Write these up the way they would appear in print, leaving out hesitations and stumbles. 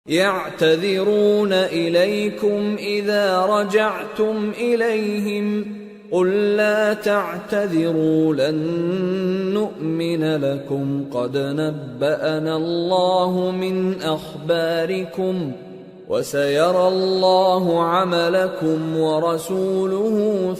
يعتذرون إليكم إذا رجعتم إليهم قل لا تعتذروا لن نؤمن لكم قد نبأنا الله من أخباركم وسيرى الله عملكم ورسوله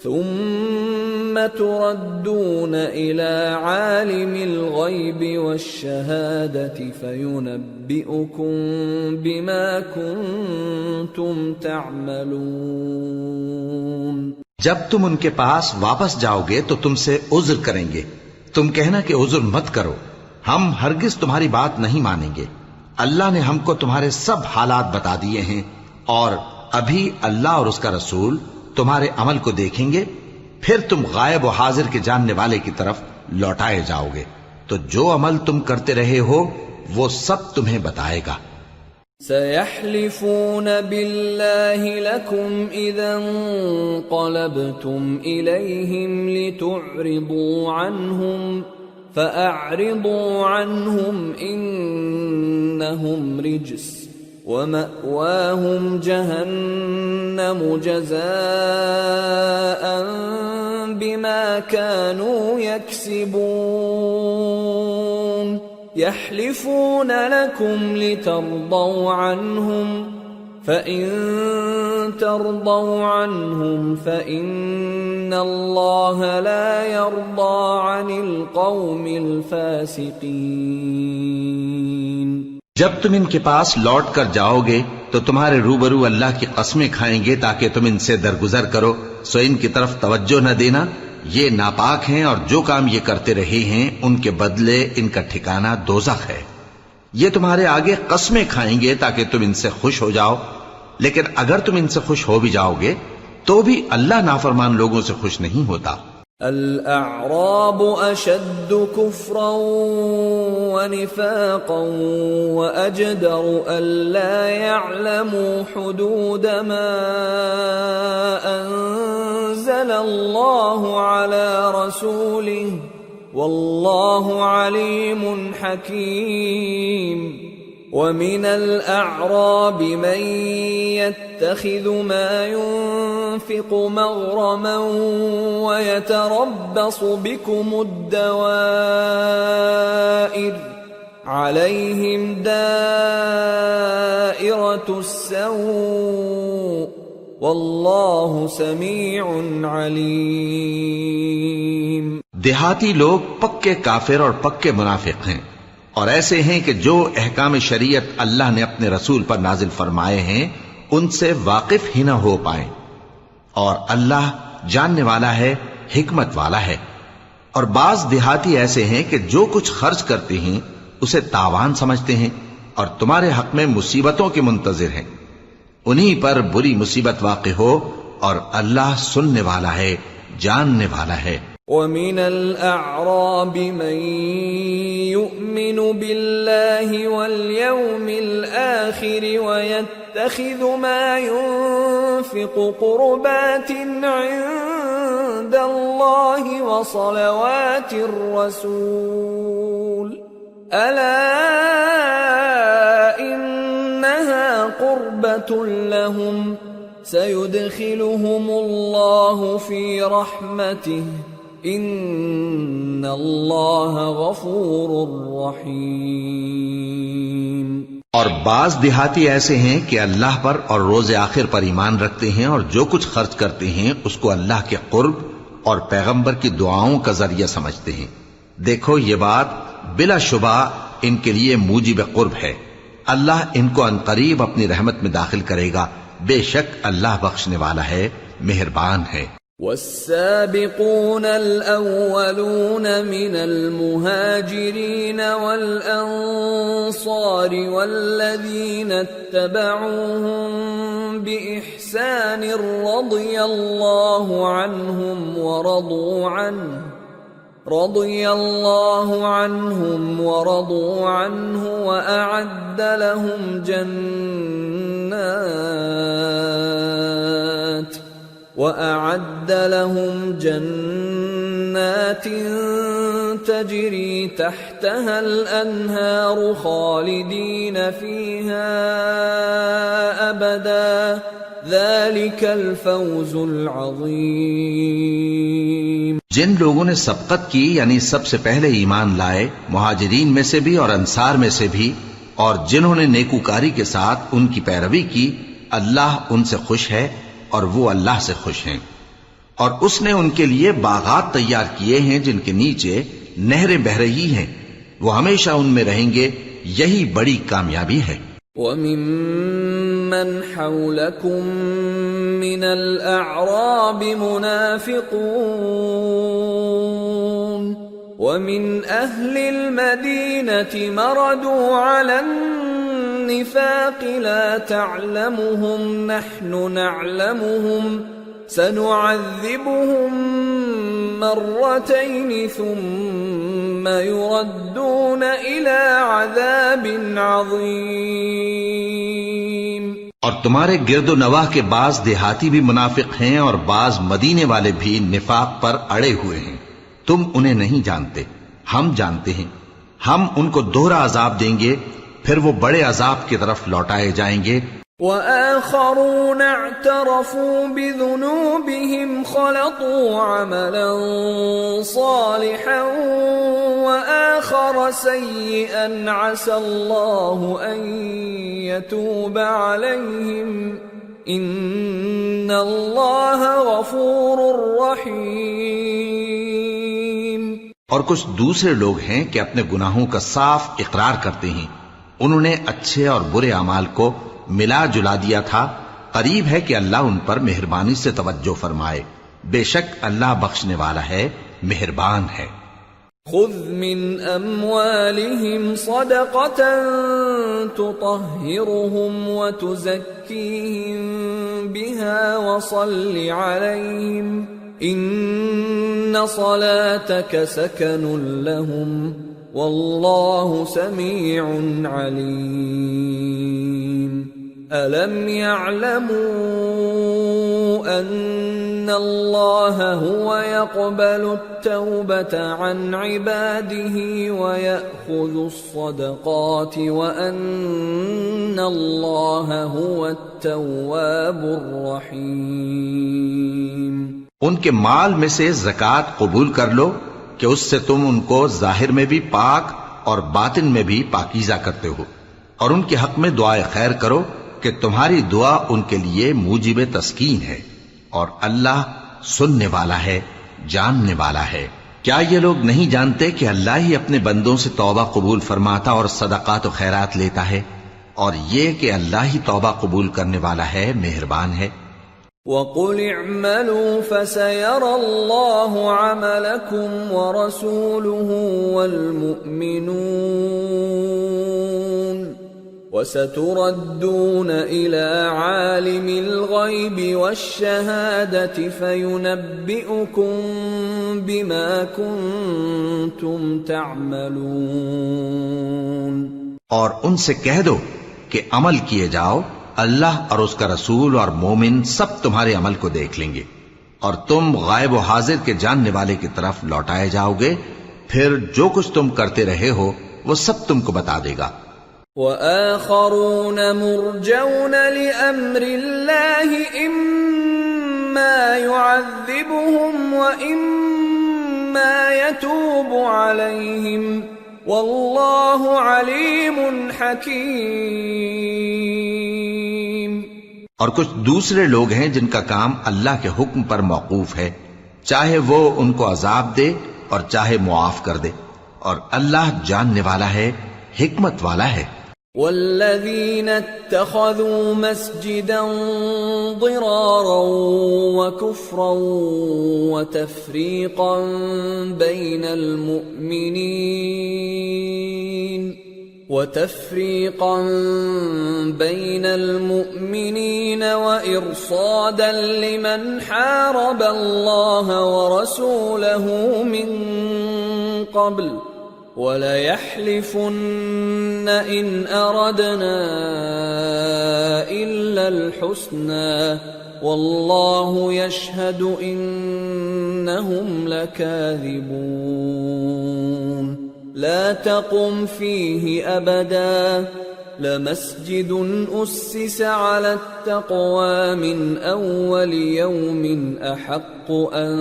ثم تردون إلى عالم الغيب والشهادة فينبئكم بما كنتم تعملون۔ جب تم ان کے پاس واپس جاؤ گے تو تم سے عذر کریں گے، تم کہنا کہ عذر مت کرو، ہم ہرگز تمہاری بات نہیں مانیں گے۔ اللہ نے ہم کو تمہارے سب حالات بتا دیے ہیں، اور ابھی اللہ اور اس کا رسول تمہارے عمل کو دیکھیں گے، پھر تم غائب و حاضر کے جاننے والے کی طرف لوٹائے جاؤ گے، تو جو عمل تم کرتے رہے ہو وہ سب تمہیں بتائے گا۔ سيحلفون بالله لكم إذا انقلبتم إليهم لتعرضوا عنهم فأعرضوا عنهم إنهم رجس ومأواهم جهنم جزاء بما كانوا يكسبون يحلفون لكم لترضوا عنهم فإن ترضوا عنهم فإن الله لا يرضى عن القوم الفاسقين۔ جب تم ان کے پاس لوٹ کر جاؤ گے تو تمہارے روبرو اللہ کی قسمیں کھائیں گے تاکہ تم ان سے درگزر کرو، سو ان کی طرف توجہ نہ دینا، یہ ناپاک ہیں اور جو کام یہ کرتے رہے ہیں ان کے بدلے ان کا ٹھکانہ دوزخ ہے۔ یہ تمہارے آگے قسمیں کھائیں گے تاکہ تم ان سے خوش ہو جاؤ، لیکن اگر تم ان سے خوش ہو بھی جاؤ گے تو بھی اللہ نافرمان لوگوں سے خوش نہیں ہوتا۔ الأعراب أشد كفرا ونفاقا وأجدر ألا يعلموا حدود ما أنزل الله على رسوله والله عليم حكيم۔ ومن الأعراب من يتخذ ما ينفق مغرما ويتربص بكم الدوائر عليهم دائرة السوء والله سميع عليم۔ دیہاتی لوگ پکے کافر اور پکے منافق ہیں، اور ایسے ہیں کہ جو احکام شریعت اللہ نے اپنے رسول پر نازل فرمائے ہیں ان سے واقف ہی نہ ہو پائیں، اور اللہ جاننے والا ہے، حکمت والا ہے۔ اور بعض دیہاتی ایسے ہیں کہ جو کچھ خرچ کرتے ہیں اسے تاوان سمجھتے ہیں اور تمہارے حق میں مصیبتوں کے منتظر ہیں، انہی پر بری مصیبت واقع ہو، اور اللہ سننے والا ہے، جاننے والا ہے۔ وَمِنَ الْأَعْرَابِ مَن يُؤْمِنُ بِاللَّهِ وَالْيَوْمِ الْآخِرِ وَيَتَّخِذُ مَا يُنفِقُ قُرُبَاتٍ عِندَ اللَّهِ وَصَلَوَاتِ الرَّسُولِ أَلَا إِنَّهَا قُرْبَةٌ لَهُمْ سَيُدْخِلُهُمُ اللَّهُ فِي رَحْمَتِهِ ان اللہ غفور رحیم۔ اور بعض دیہاتی ایسے ہیں کہ اللہ پر اور روز آخر پر ایمان رکھتے ہیں اور جو کچھ خرچ کرتے ہیں اس کو اللہ کے قرب اور پیغمبر کی دعاؤں کا ذریعہ سمجھتے ہیں۔ دیکھو یہ بات بلا شبہ ان کے لیے موجب قرب ہے، اللہ ان کو عنقریب اپنی رحمت میں داخل کرے گا، بے شک اللہ بخشنے والا ہے، مہربان ہے۔ والسابقون الأولون من المهاجرين والأنصار والذين اتبعوهم بإحسان رضي الله عنهم ورضوا عنه وأعد لهم جنات جنات تجری تحتها الانہار خالدین فیہا ابدا ذلک الفوز العظیم۔ جن لوگوں نے سبقت کی یعنی سب سے پہلے ایمان لائے، مہاجرین میں سے بھی اور انصار میں سے بھی، اور جنہوں نے نیکوکاری کے ساتھ ان کی پیروی کی، اللہ ان سے خوش ہے اور وہ اللہ سے خوش ہیں۔ اور اس نے ان کے لیے باغات تیار کیے ہیں جن کے نیچے نہریں بہ رہی ہیں، وہ ہمیشہ ان میں رہیں گے، یہی بڑی کامیابی ہے۔ وَمِمَّنْ حَوْلَكُمْ مِنَ الْأَعْرَابِ مُنَافِقُونَ وَمِنْ أَهْلِ الْمَدِينَةِ مَرَدُوا عَلَى النِّفَاقِ لَا تَعْلَمُهُمْ نَحْنُ نَعْلَمُهُمْ سَنُعَذِّبُهُمْ مرتين ثم يردون إلى عذاب عظيم۔ اور تمہارے گرد و نواح کے بعض دیہاتی بھی منافق ہیں اور بعض مدینے والے بھی نفاق پر اڑے ہوئے ہیں، تم انہیں نہیں جانتے، ہم جانتے ہیں، ہم ان کو دوہرا عذاب دیں گے، پھر وہ بڑے عذاب کی طرف لوٹائے جائیں گے۔ وآخرون اعترفوا بذنوبهم خلطوا عملا صالحا وآخر سيئا عسى الله أن يتوب عليهم إن الله غفور رحيم۔ اور کچھ دوسرے لوگ ہیں کہ اپنے گناہوں کا صاف اقرار کرتے ہیں، انہوں نے اچھے اور برے اعمال کو ملا جلا دیا تھا، قریب ہے کہ اللہ ان پر مہربانی سے توجہ فرمائے، بے شک اللہ بخشنے والا ہے، مہربان ہے۔ خذ من اموالهم صدقة تطهرهم وتزكيهم بها وصل عليهم ان صلاتك سكن لهم والله سميع عليم۔ أَلَمْ يَعْلَمُوا أَنَّ اللَّهَ هُوَ يَقْبَلُ التَّوْبَةَ عَنْ عِبَادِهِ وَيَأْخُذُ الصَّدَقَاتِ وَأَنَّ اللَّهَ هُوَ التَّوَّابُ الرَّحِيمُ۔ ان کے مال میں سے زکوٰۃ قبول کر لو کہ اس سے تم ان کو ظاہر میں بھی پاک اور باطن میں بھی پاکیزہ کرتے ہو، اور ان کے حق میں دعائے خیر کرو کہ تمہاری دعا ان کے لیے موجب تسکین ہے، اور اللہ سننے والا ہے، جاننے والا ہے۔ کیا یہ لوگ نہیں جانتے کہ اللہ ہی اپنے بندوں سے توبہ قبول فرماتا اور صدقات و خیرات لیتا ہے، اور یہ کہ اللہ ہی توبہ قبول کرنے والا ہے، مہربان ہے۔ وَقُلِ اعْمَلُوا فَسَيَرَى اللَّهُ عَمَلَكُمْ وَرَسُولُهُ وَالْمُؤْمِنُونَ وَسَتُرَدُّونَ إِلَى عَالِمِ الْغَيْبِ وَالشَّهَادَةِ فَيُنَبِّئُكُم بِمَا كُنتُمْ تَعْمَلُونَ۔ اور ان سے کہہ دو کہ عمل کیے جاؤ، اللہ اور اس کا رسول اور مومن سب تمہارے عمل کو دیکھ لیں گے، اور تم غائب و حاضر کے جاننے والے کی طرف لوٹائے جاؤ گے، پھر جو کچھ تم کرتے رہے ہو وہ سب تم کو بتا دے گا۔ وآخرون مرجون لأمر الله إما يعذبهم وإما يتوب عليهم والله عليم حكيم۔ اور کچھ دوسرے لوگ ہیں جن کا کام اللہ کے حکم پر موقوف ہے، چاہے وہ ان کو عذاب دے اور چاہے معاف کر دے، اور اللہ جاننے والا ہے، حکمت والا ہے۔ والذين اتخذوا مسجدا ضرارا وكفرا وتفريقا بين المؤمنين وإرصادا لمن حارب الله ورسوله من قبل وَلَيَحْلِفُنَّ إِنْ أَرَدْنَا إِلَّا الْحُسْنَى واللہ یشہد انہم لکاذبون لا تقم فیہ ابدا لمسجد أسس على التقوى من أول يوم أحق أن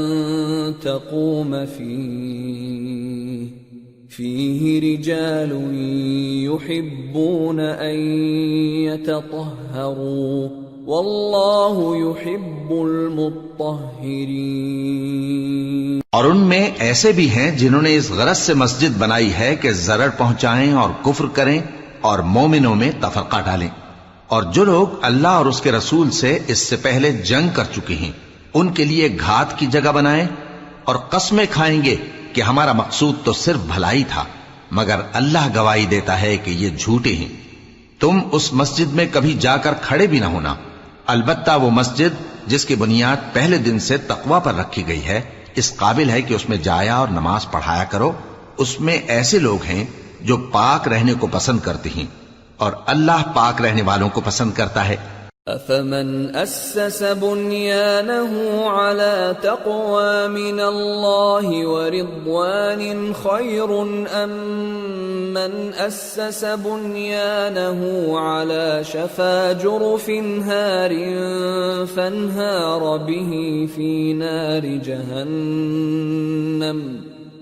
تقوم فيه رجال يحبون أن يتطهروا والله يحب المطهرين. اور ان میں ایسے بھی ہیں جنہوں نے اس غرض سے مسجد بنائی ہے کہ ضرر پہنچائیں اور کفر کریں اور مومنوں میں تفرقہ ڈالیں. اور جو لوگ اللہ اور اس کے رسول سے اس سے پہلے جنگ کر چکے ہیں ان کے لیے گھات کی جگہ بنائیں اور قسمیں کھائیں گے کہ ہمارا مقصود تو صرف بھلائی تھا، مگر اللہ گواہی دیتا ہے کہ یہ جھوٹے ہیں. تم اس مسجد میں کبھی جا کر کھڑے بھی نہ ہونا، البتہ وہ مسجد جس کی بنیاد پہلے دن سے تقوی پر رکھی گئی ہے اس قابل ہے کہ اس میں جایا اور نماز پڑھایا کرو. اس میں ایسے لوگ ہیں جو پاک رہنے کو پسند کرتے ہیں اور اللہ پاک رہنے والوں کو پسند کرتا ہے. أفمن أسس بنيانه على تقوى من الله ورضوان خير أم من أسس بنيانه على شفا جرف هار فانهار به في نار جهنم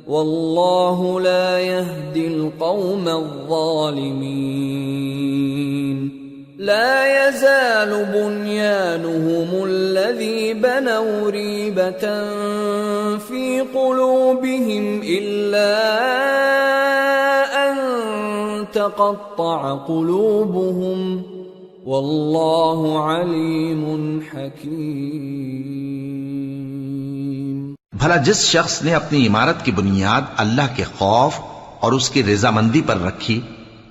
والله لا يهدي القوم الظالمين. لا يزال بنيانهم الذي بنوا ريبة في قلوبهم إلا أن تقطع قلوبهم والله عليم حكيم. بھلا جس شخص نے اپنی عمارت کی بنیاد اللہ کے خوف اور اس کی رضامندی پر رکھی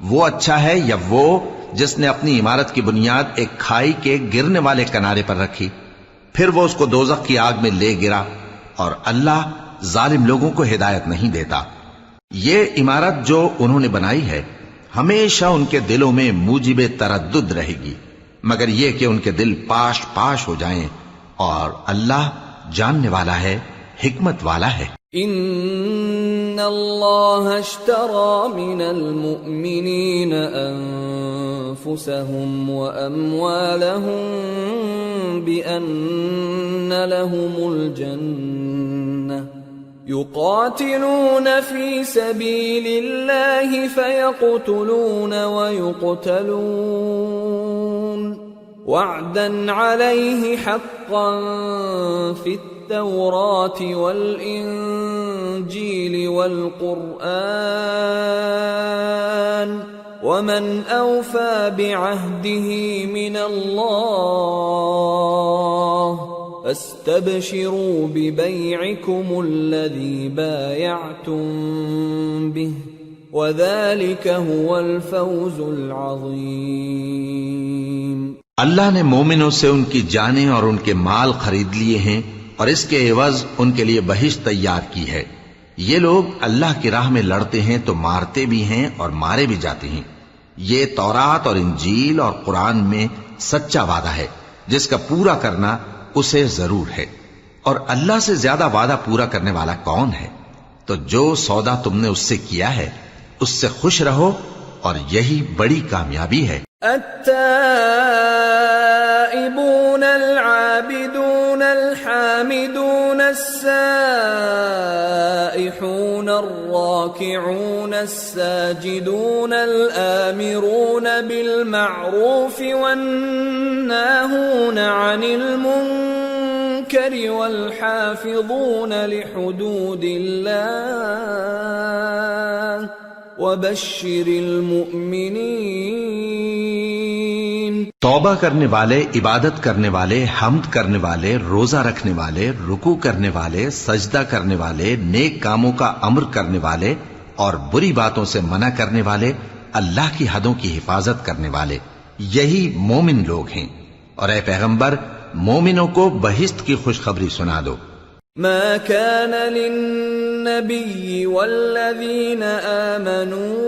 وہ اچھا ہے یا وہ جس نے اپنی عمارت کی بنیاد ایک کھائی کے گرنے والے کنارے پر رکھی پھر وہ اس کو دوزخ کی آگ میں لے گرا، اور اللہ ظالم لوگوں کو ہدایت نہیں دیتا. یہ عمارت جو انہوں نے بنائی ہے ہمیشہ ان کے دلوں میں موجب تردد رہے گی، مگر یہ کہ ان کے دل پاش پاش ہو جائیں، اور اللہ جاننے والا ہے، حکمت والا ہے. ان اللہ اشترى من المؤمنین انفسهم واموالهم بان لهم الجنة يقاتلون في سبيل الله فيقتلون ويقتلون وعدا عليه حقا في التوراة والإنجيل والقرآن ومن أوفى بعهده من الله فاستبشروا ببيعكم الذي بايعتم به وذلك هو الفوز العظيم. اللہ نے مومنوں سے ان کی جانیں اور ان کے مال خرید لیے ہیں اور اس کے عوض ان کے لیے بہشت تیار کی ہے. یہ لوگ اللہ کی راہ میں لڑتے ہیں تو مارتے بھی ہیں اور مارے بھی جاتے ہیں. یہ تورات اور انجیل اور قرآن میں سچا وعدہ ہے جس کا پورا کرنا اسے ضرور ہے، اور اللہ سے زیادہ وعدہ پورا کرنے والا کون ہے؟ تو جو سودا تم نے اس سے کیا ہے اس سے خوش رہو، اور یہی بڑی کامیابی ہے. التائبون العابدون الحامدون السائحون الراكعون الساجدون الآمرون بالمعروف والناهون عن المنكر والحافظون لحدود الله وبشر المؤمنین. توبہ کرنے والے، عبادت کرنے والے، حمد کرنے والے، روزہ رکھنے والے، رکوع کرنے والے، سجدہ کرنے والے، نیک کاموں کا امر کرنے والے اور بری باتوں سے منع کرنے والے، اللہ کی حدوں کی حفاظت کرنے والے، یہی مومن لوگ ہیں. اور اے پیغمبر مومنوں کو بہشت کی خوشخبری سنا دو. ما كان للنبي والذين آمنوا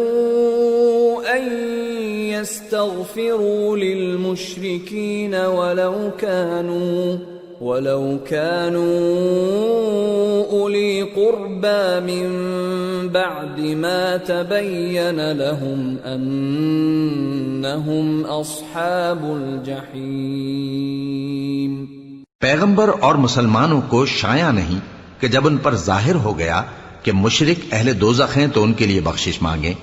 أن يستغفروا للمشركين ولو كانوا أولي قربى من بعد ما تبين لهم أنهم أصحاب الجحيم۔ پیغمبر اور مسلمانوں کو شایع نہیں کہ جب ان پر ظاہر ہو گیا کہ مشرک اہل دوزخ ہیں تو ان کے لیے بخشش مانگیں،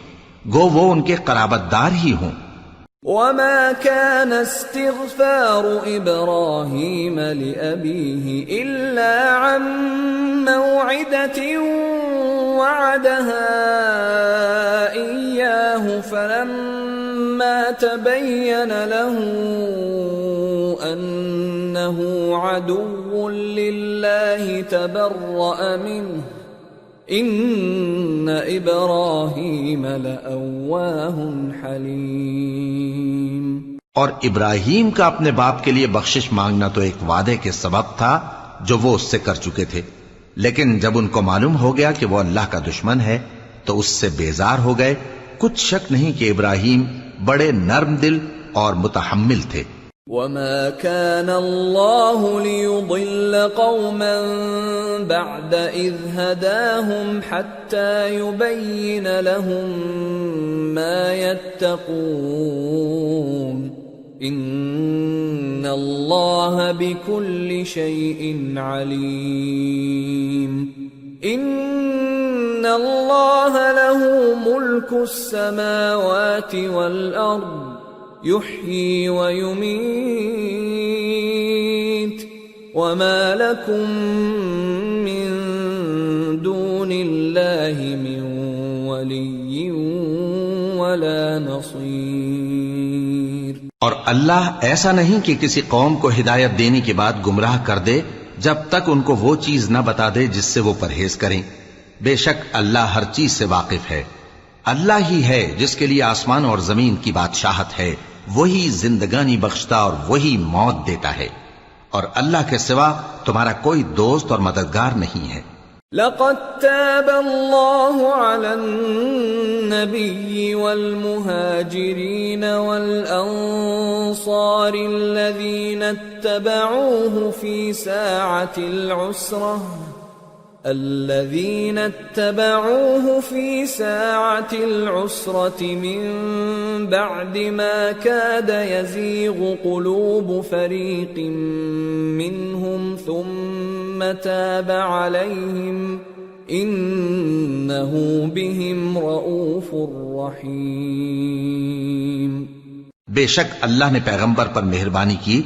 گو وہ ان کے قرابت دار ہی ہوں۔ وما كان استغفار إبراهيم لأبيه إلا عن موعدة وعدها إياه فلما تبين له أنه عدو لله تبرأ منه ان ابراہیم لأواہ حلیم۔ اور ابراہیم کا اپنے باپ کے لیے بخشش مانگنا تو ایک وعدے کے سبب تھا جو وہ اس سے کر چکے تھے، لیکن جب ان کو معلوم ہو گیا کہ وہ اللہ کا دشمن ہے تو اس سے بیزار ہو گئے۔ کچھ شک نہیں کہ ابراہیم بڑے نرم دل اور متحمل تھے۔ وما كان الله ليضل قوما بعد إذ هداهم حتى يبين لهم ما يتقون إن الله بكل شيء عليم۔ إن الله له ملك السماوات والأرض يحيي ويميت وما لكم من دون الله من ولي ولا نصير۔ اور اللہ ایسا نہیں کہ کسی قوم کو ہدایت دینے کے بعد گمراہ کر دے جب تک ان کو وہ چیز نہ بتا دے جس سے وہ پرہیز کریں۔ بے شک اللہ ہر چیز سے واقف ہے۔ اللہ ہی ہے جس کے لیے آسمان اور زمین کی بادشاہت ہے، وہی زندگانی بخشتا اور وہی موت دیتا ہے، اور اللہ کے سوا تمہارا کوئی دوست اور مددگار نہیں ہے۔ لقد تاب الله على النبي والمهاجرين والأنصار الذين اتبعوه في ساعة العسرة من بعد ما كاد يزيغ قلوب فريق منهم ثم تاب عليهم إنه بهم رؤوف رحيم۔ بے شک اللہ نے پیغمبر پر مہربانی کی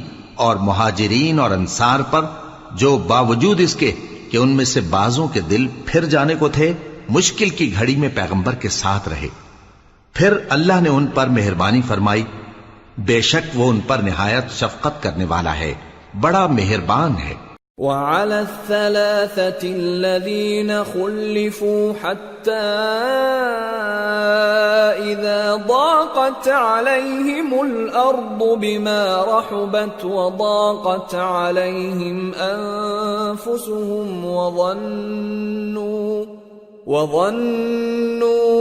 اور مہاجرین اور انصار پر جو باوجود اس کے کہ ان میں سے بعضوں کے دل پھر جانے کو تھے مشکل کی گھڑی میں پیغمبر کے ساتھ رہے، پھر اللہ نے ان پر مہربانی فرمائی، بے شک وہ ان پر نہایت شفقت کرنے والا ہے، بڑا مہربان ہے۔ وعلى الثلاثة الذين خلفوا حتى إذا ضاقت عليهم الأرض بما رحبت وضاقت عليهم أنفسهم وظنوا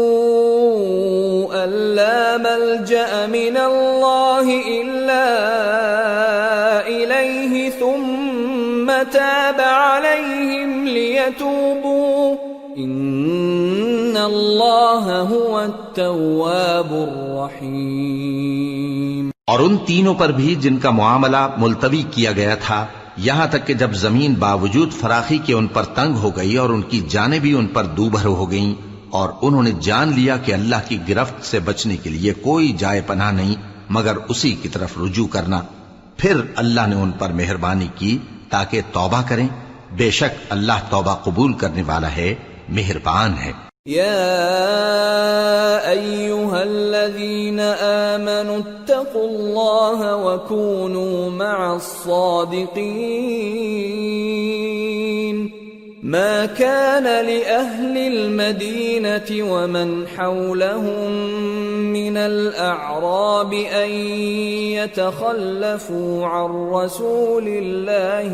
أن لا ملجأ من الله إلا إليه ثم تاب عليهم ليتوبوا إن الله هو التواب الرحيم۔ اور ان تینوں پر بھی جن کا معاملہ ملتوی کیا گیا تھا، یہاں تک کہ جب زمین باوجود فراخی کے ان پر تنگ ہو گئی اور ان کی جانیں بھی ان پر دوبھر ہو گئیں، اور انہوں نے جان لیا کہ اللہ کی گرفت سے بچنے کے لیے کوئی جائے پناہ نہیں مگر اسی کی طرف رجوع کرنا، پھر اللہ نے ان پر مہربانی کی تاکہ توبہ کریں، بے شک اللہ توبہ قبول کرنے والا ہے، مہربان ہے۔ يا أيها الذين آمنوا اتقوا الله وكونوا مع الصادقين ما كان لأهل المدينة ومن حولهم من الأعراب أن يتخلفوا عن رسول الله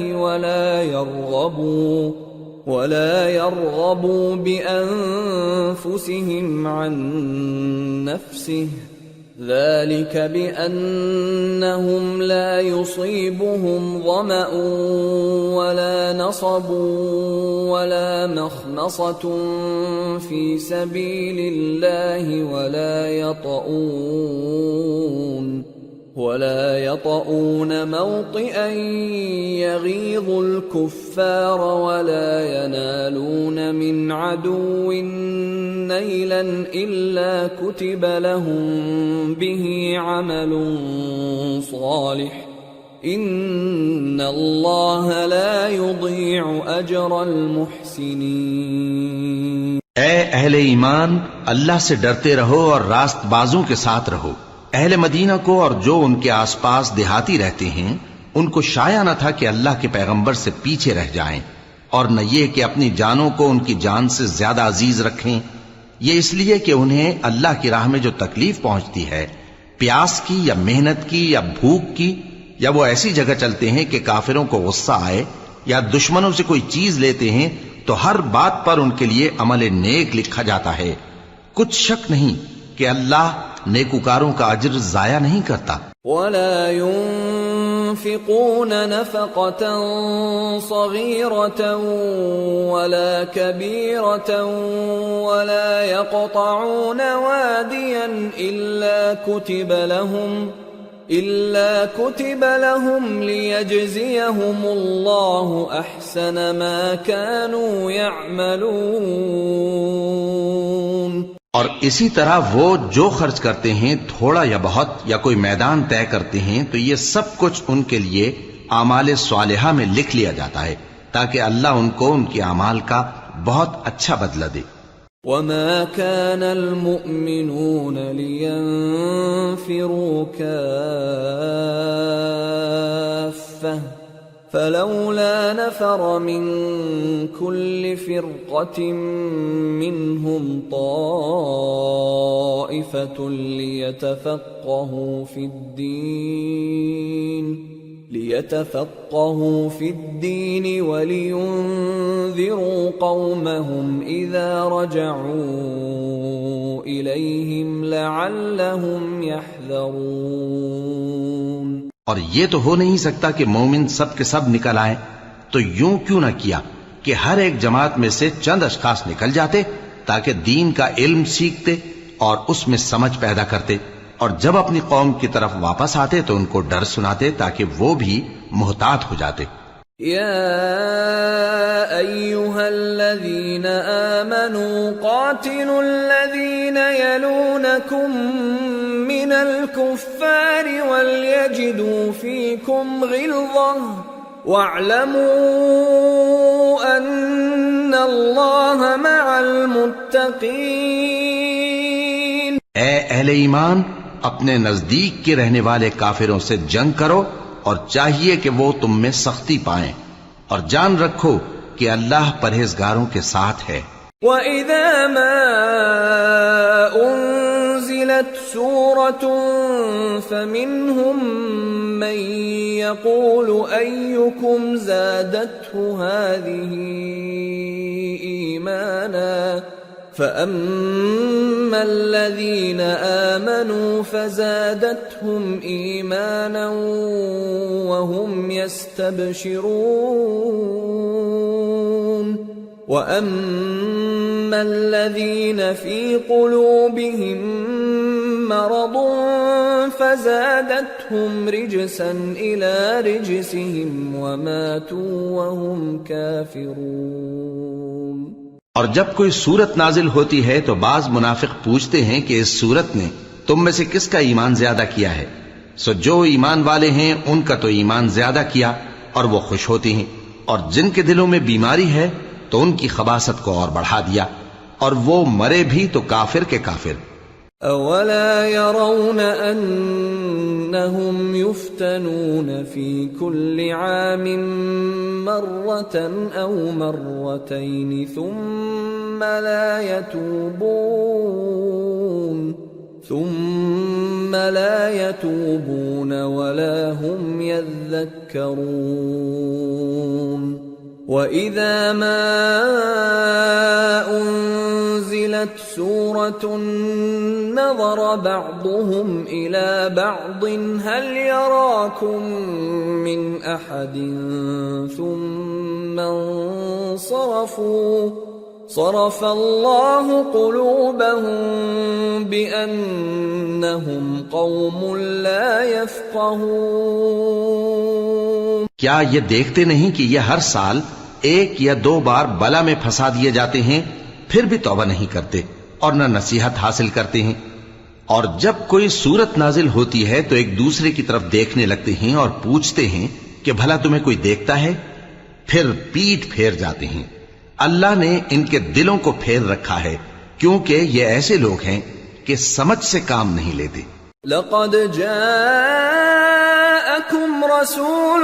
ولا يرغبوا بأنفسهم عن نفسه ذلك بأنهم لا يصيبهم ظمأ ولا نصب ولا مخمصة في سبيل الله ولا يطؤون موطئا يغيظ الكفار ولا ينالون من عدو نيلا إلا كتب لهم به عمل صالح إن الله لا يضيع أجر المحسنين۔ اے اہل ایمان، اللہ سے ڈرتے رہو اور راست بازوں کے ساتھ رہو۔ اہل مدینہ کو اور جو ان کے آس پاس دیہاتی رہتے ہیں ان کو شایع نہ تھا کہ اللہ کے پیغمبر سے پیچھے رہ جائیں، اور نہ یہ کہ اپنی جانوں کو ان کی جان سے زیادہ عزیز رکھیں، یہ اس لیے کہ انہیں اللہ کی راہ میں جو تکلیف پہنچتی ہے، پیاس کی یا محنت کی یا بھوک کی، یا وہ ایسی جگہ چلتے ہیں کہ کافروں کو غصہ آئے یا دشمنوں سے کوئی چیز لیتے ہیں، تو ہر بات پر ان کے لیے عمل نیک لکھا جاتا ہے۔ کچھ شک نہیں کہ اللہ نیکوکاروں کا اجر ضائع نہیں کرتا۔ ولا ينفقون نفقة صغيرة ولا كبيرة ولا يقطعون واديا إلا كتب لهم ليجزيهم الله أحسن ما كانوا يعملون۔ اور اسی طرح وہ جو خرچ کرتے ہیں، تھوڑا یا بہت، یا کوئی میدان طے کرتے ہیں، تو یہ سب کچھ ان کے لیے اعمال صالحہ میں لکھ لیا جاتا ہے تاکہ اللہ ان کو ان کے اعمال کا بہت اچھا بدلہ دے۔ وما كان المؤمنون لينفروا كافة فلولا نفر من كل فرقة منهم طائفة ليتفقهوا في الدين ولينذروا قومهم إذا رجعوا إليهم لعلهم يحذرون۔ اور یہ تو ہو نہیں سکتا کہ مومن سب کے سب نکل آئیں، تو یوں کیوں نہ کیا کہ ہر ایک جماعت میں سے چند اشخاص نکل جاتے تاکہ دین کا علم سیکھتے اور اس میں سمجھ پیدا کرتے، اور جب اپنی قوم کی طرف واپس آتے تو ان کو ڈر سناتے تاکہ وہ بھی محتاط ہو جاتے۔ يا أيها الذين آمنوا قاتلوا الذين يلونكم من الكفار وليجدوا فيكم غلظة واعلموا أن الله مع المتقين۔ اے اہل ایمان، اپنے نزدیک کے رہنے والے کافروں سے جنگ کرو، اور چاہیے کہ وہ تم میں سختی پائیں، اور جان رکھو کہ اللہ پرہیزگاروں کے ساتھ ہے۔ وَإِذَا مَا أُنزِلَتْ سُورَةٌ فَمِنْهُمْ مَنْ يَقُولُ أَيُّكُمْ زَادَتْهُ هَذِهِ إِيمَانًا فَأَمَّا الَّذِينَ آمَنُوا فَزَادَتْهُمْ إِيمَانًا وَهُمْ يَسْتَبْشِرُونَ وَأَمَّا الَّذِينَ فِي قُلُوبِهِم مَّرَضٌ فَزَادَتْهُمْ رِجْسًا إِلَى رِجْسِهِمْ وَمَاتُوا وَهُمْ كَافِرُونَ۔ اور جب کوئی صورت نازل ہوتی ہے تو بعض منافق پوچھتے ہیں کہ اس صورت نے تم میں سے کس کا ایمان زیادہ کیا ہے، سو جو ایمان والے ہیں ان کا تو ایمان زیادہ کیا اور وہ خوش ہوتی ہیں، اور جن کے دلوں میں بیماری ہے تو ان کی خباثت کو اور بڑھا دیا، اور وہ مرے بھی تو کافر کے کافر۔ اولا يرون انهم يفتنون في كل عام مرة او مرتين ثم لا يتوبون ولا هم يذكرون۔ وَإِذَا مَا أُنزِلَتْ أنزلت سورة نظر بعضهم إلى بعض هل يراكم من أحد ثم انصرفوا صرف الله قلوبهم بأنهم قوم لا يفقهون. کیا یہ دیکھتے نہیں کہ یہ ہر سال ایک یا دو بار بلا میں پھنسا دیے جاتے ہیں، پھر بھی توبہ نہیں کرتے اور نہ نصیحت حاصل کرتے ہیں؟ اور جب کوئی صورت نازل ہوتی ہے تو ایک دوسرے کی طرف دیکھنے لگتے ہیں اور پوچھتے ہیں کہ بھلا تمہیں کوئی دیکھتا ہے؟ پھر پیٹ پھیر جاتے ہیں. اللہ نے ان کے دلوں کو پھیر رکھا ہے کیونکہ یہ ایسے لوگ ہیں کہ سمجھ سے کام نہیں لیتے. لقد جاءكم رسول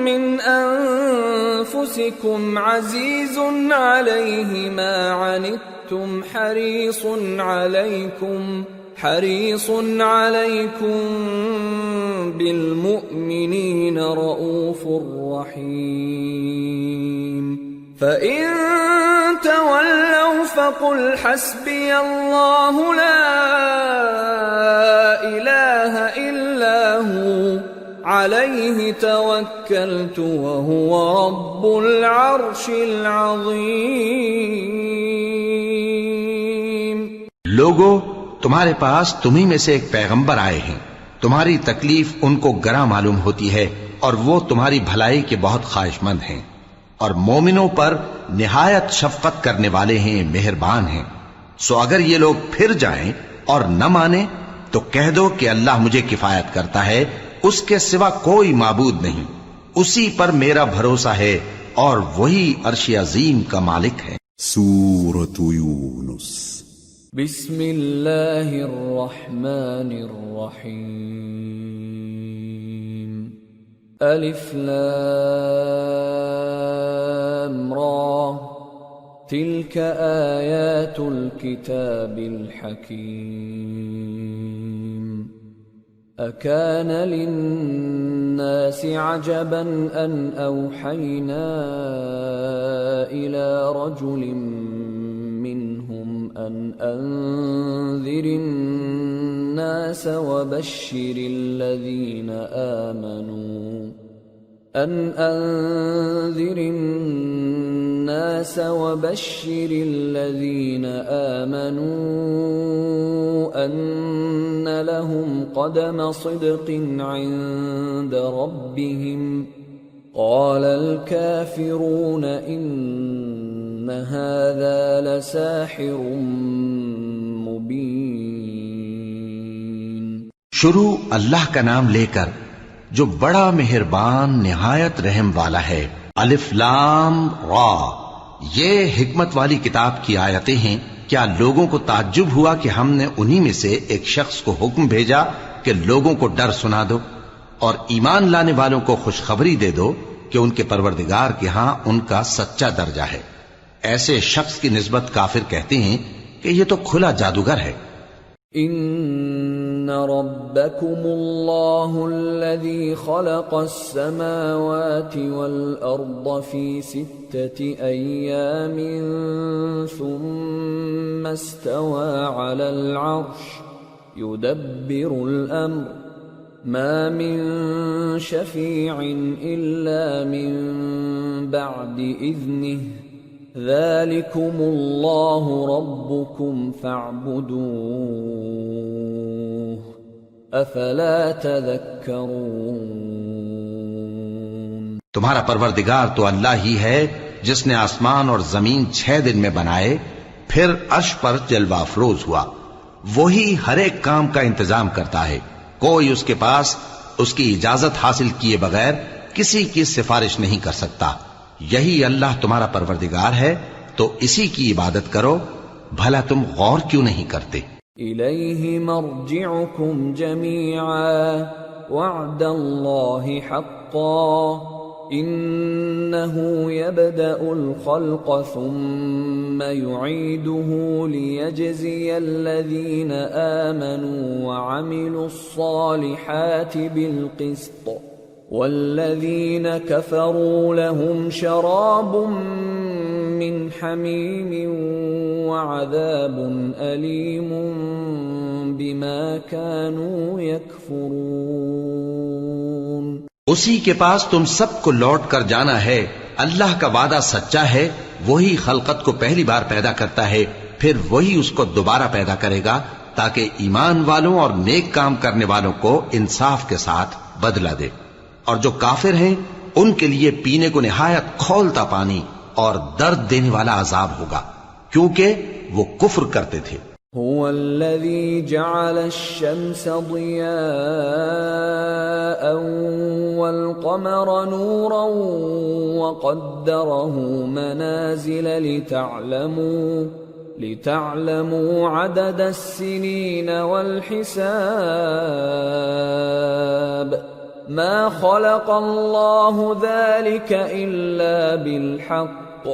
من أنفسكم عزيز عليه ما عنتم حريص عليكم بالمؤمنين رؤوف رحيم. فإن تولوا فقل حسبي الله لا إله إلا هو عليه توكلت وهو رب العرش العظيم. لوگو، تمہارے پاس تمہیں میں سے ایک پیغمبر آئے ہیں. تمہاری تکلیف ان کو گراں معلوم ہوتی ہے اور وہ تمہاری بھلائی کے بہت خواہش مند ہیں، اور مومنوں پر نہایت شفقت کرنے والے ہیں، مہربان ہیں. سو اگر یہ لوگ پھر جائیں اور نہ مانیں تو کہہ دو کہ اللہ مجھے کفایت کرتا ہے، اس کے سوا کوئی معبود نہیں، اسی پر میرا بھروسہ ہے اور وہی عرش عظیم کا مالک ہے. سورة یونس. بسم اللہ الرحمن الرحیم. الف لام را تلك آیات الكتاب الحکیم. أكان للناس عجبا أن أوحينا إلى رجل منهم أن أنذر الناس وبشر الذين آمنوا أن لهم قدم صدق عند ربهم. قال الكافرون إن هذا لساحر مبين. شروع اللہ کا نام لے کر جو بڑا مہربان نہایت رحم والا ہے. الف لام را، یہ حکمت والی کتاب کی آیتیں ہیں. کیا لوگوں کو تعجب ہوا کہ ہم نے انہی میں سے ایک شخص کو حکم بھیجا کہ لوگوں کو ڈر سنا دو اور ایمان لانے والوں کو خوشخبری دے دو کہ ان کے پروردگار کے ہاں ان کا سچا درجہ ہے. ایسے شخص کی نسبت کافر کہتے ہیں کہ یہ تو کھلا جادوگر ہے. ان ربکم اللہ الذی خلق السماوات والارض فی 6 ایام ثم استوى على العرش يدبر الامر ما من شفیع الا من بعد اذنه ذلكم اللہ ربکم فاعبدوه افلا تذکرون. تمہارا پروردگار تو اللہ ہی ہے جس نے آسمان اور زمین 6 دن میں بنائے، پھر عرش پر جلوہ افروز ہوا. وہی ہر ایک کام کا انتظام کرتا ہے، کوئی اس کے پاس اس کی اجازت حاصل کیے بغیر کسی کی سفارش نہیں کر سکتا. یہی اللہ تمہارا پروردگار ہے تو اسی کی عبادت کرو. بھلا تم غور کیوں نہیں کرتے؟ الیہ مرجعکم جمیعا وعد اللہ حقا انه يبدأ الخلق ثم يعيده ليجزي الذين آمنوا وعملوا الصالحات بالقسط والذين كفروا لهم شراب من حميم وعذاب أليم بما كانوا يكفرون۔ اسی کے پاس تم سب کو لوٹ کر جانا ہے، اللہ کا وعدہ سچا ہے، وہی خلقت کو پہلی بار پیدا کرتا ہے، پھر وہی اس کو دوبارہ پیدا کرے گا تاکہ ایمان والوں اور نیک کام کرنے والوں کو انصاف کے ساتھ بدلہ دے۔ اور جو کافر ہیں ان کے لیے پینے کو نہایت کھولتا پانی اور درد دینے والا عذاب ہوگا، کیونکہ وہ کفر کرتے تھے۔ هو الذي جعل الشمس ضياء والقمر نورا وقدره منازل لتعلموا عدد السنين والحساب ما خلق الله ذلك إلا بالحق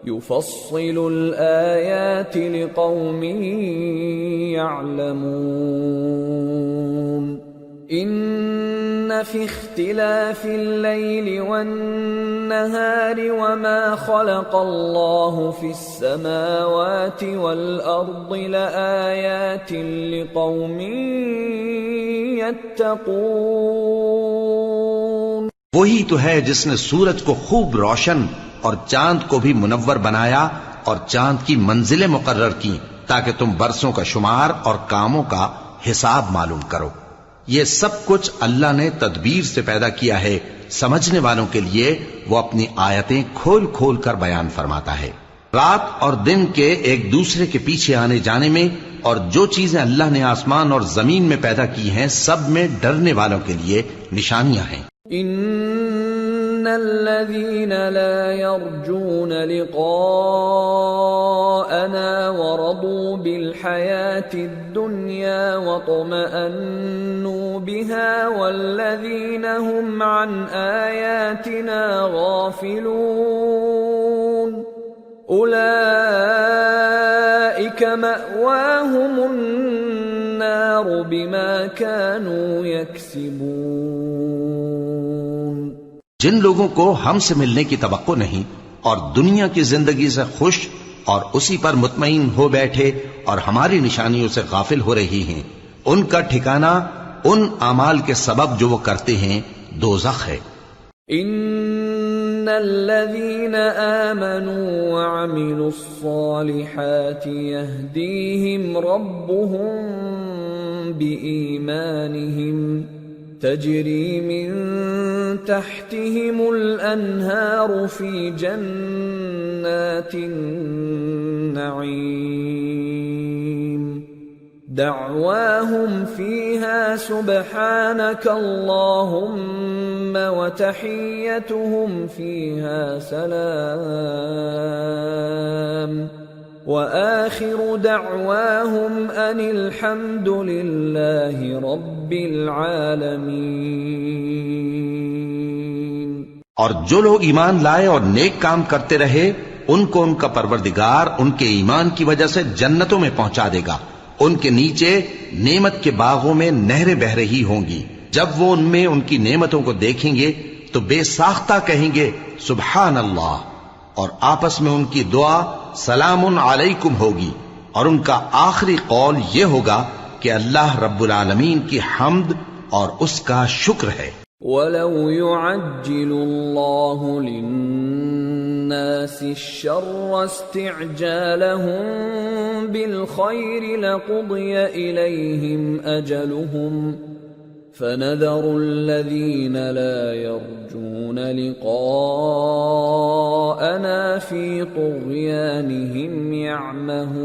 يفصل الآيات لقوم يعلمون إن في اختلاف الليل والنهار وما خلق الله في السماوات والأرض لآيات لقوم يتقون۔ وہی تو ہے جس نے سورج کو خوب روشن اور چاند کو بھی منور بنایا اور چاند کی منزلیں مقرر کی تاکہ تم برسوں کا شمار اور کاموں کا حساب معلوم کرو۔ یہ سب کچھ اللہ نے تدبیر سے پیدا کیا ہے، سمجھنے والوں کے لیے وہ اپنی آیتیں کھول کھول کر بیان فرماتا ہے۔ رات اور دن کے ایک دوسرے کے پیچھے آنے جانے میں اور جو چیزیں اللہ نے آسمان اور زمین میں پیدا کی ہیں سب میں ڈرنے والوں کے لیے نشانیاں ہیں۔ ان الذين لا يرجون لقاءنا ورضوا بالحياة الدنيا واطمأنوا بها والذين هم عن آياتنا غافلون أولئك مأواهم النار بما كانوا يكسبون۔ جن لوگوں کو ہم سے ملنے کی توقع نہیں اور دنیا کی زندگی سے خوش اور اسی پر مطمئن ہو بیٹھے اور ہماری نشانیوں سے غافل ہو رہی ہیں، ان کا ٹھکانہ ان اعمال کے سبب جو وہ کرتے ہیں دوزخ ہے۔ ان الذين آمنوا وعملوا الصالحات يهديهم ربهم بإيمانهم تجري من تحتهم الأنهار في جنات النعيم دعواهم فيها سبحانك اللهم وتحيتهم فيها سلام وآخر دعواهم أن الحمد لله رب العالمين۔ اور جو لوگ ایمان لائے اور نیک کام کرتے رہے ان کو ان کا پروردگار ان کے ایمان کی وجہ سے جنتوں میں پہنچا دے گا، ان کے نیچے نعمت کے باغوں میں نہریں بہ رہی ہوں گی، جب وہ ان میں ان کی نعمتوں کو دیکھیں گے تو بے ساختہ کہیں گے سبحان اللہ، اور آپس میں ان کی دعا سلام علیکم ہوگی، اور ان کا آخری قول یہ ہوگا کہ اللہ رب العالمین کی حمد اور اس کا شکر ہے۔ وَلَوْ يُعَجِّلُ اللَّهُ لِلنَّاسِ الشَّرَّ اسْتِعْجَالَهُم بِالْخَيْرِ لَقُضِيَ إِلَيْهِمْ أَجَلُهُمْ فَنَذَرُ الَّذِينَ لَا يَرْجُونَ لِقَاءَنَا فِي طُغْيَانِهِمْ يَعْمَهُونَ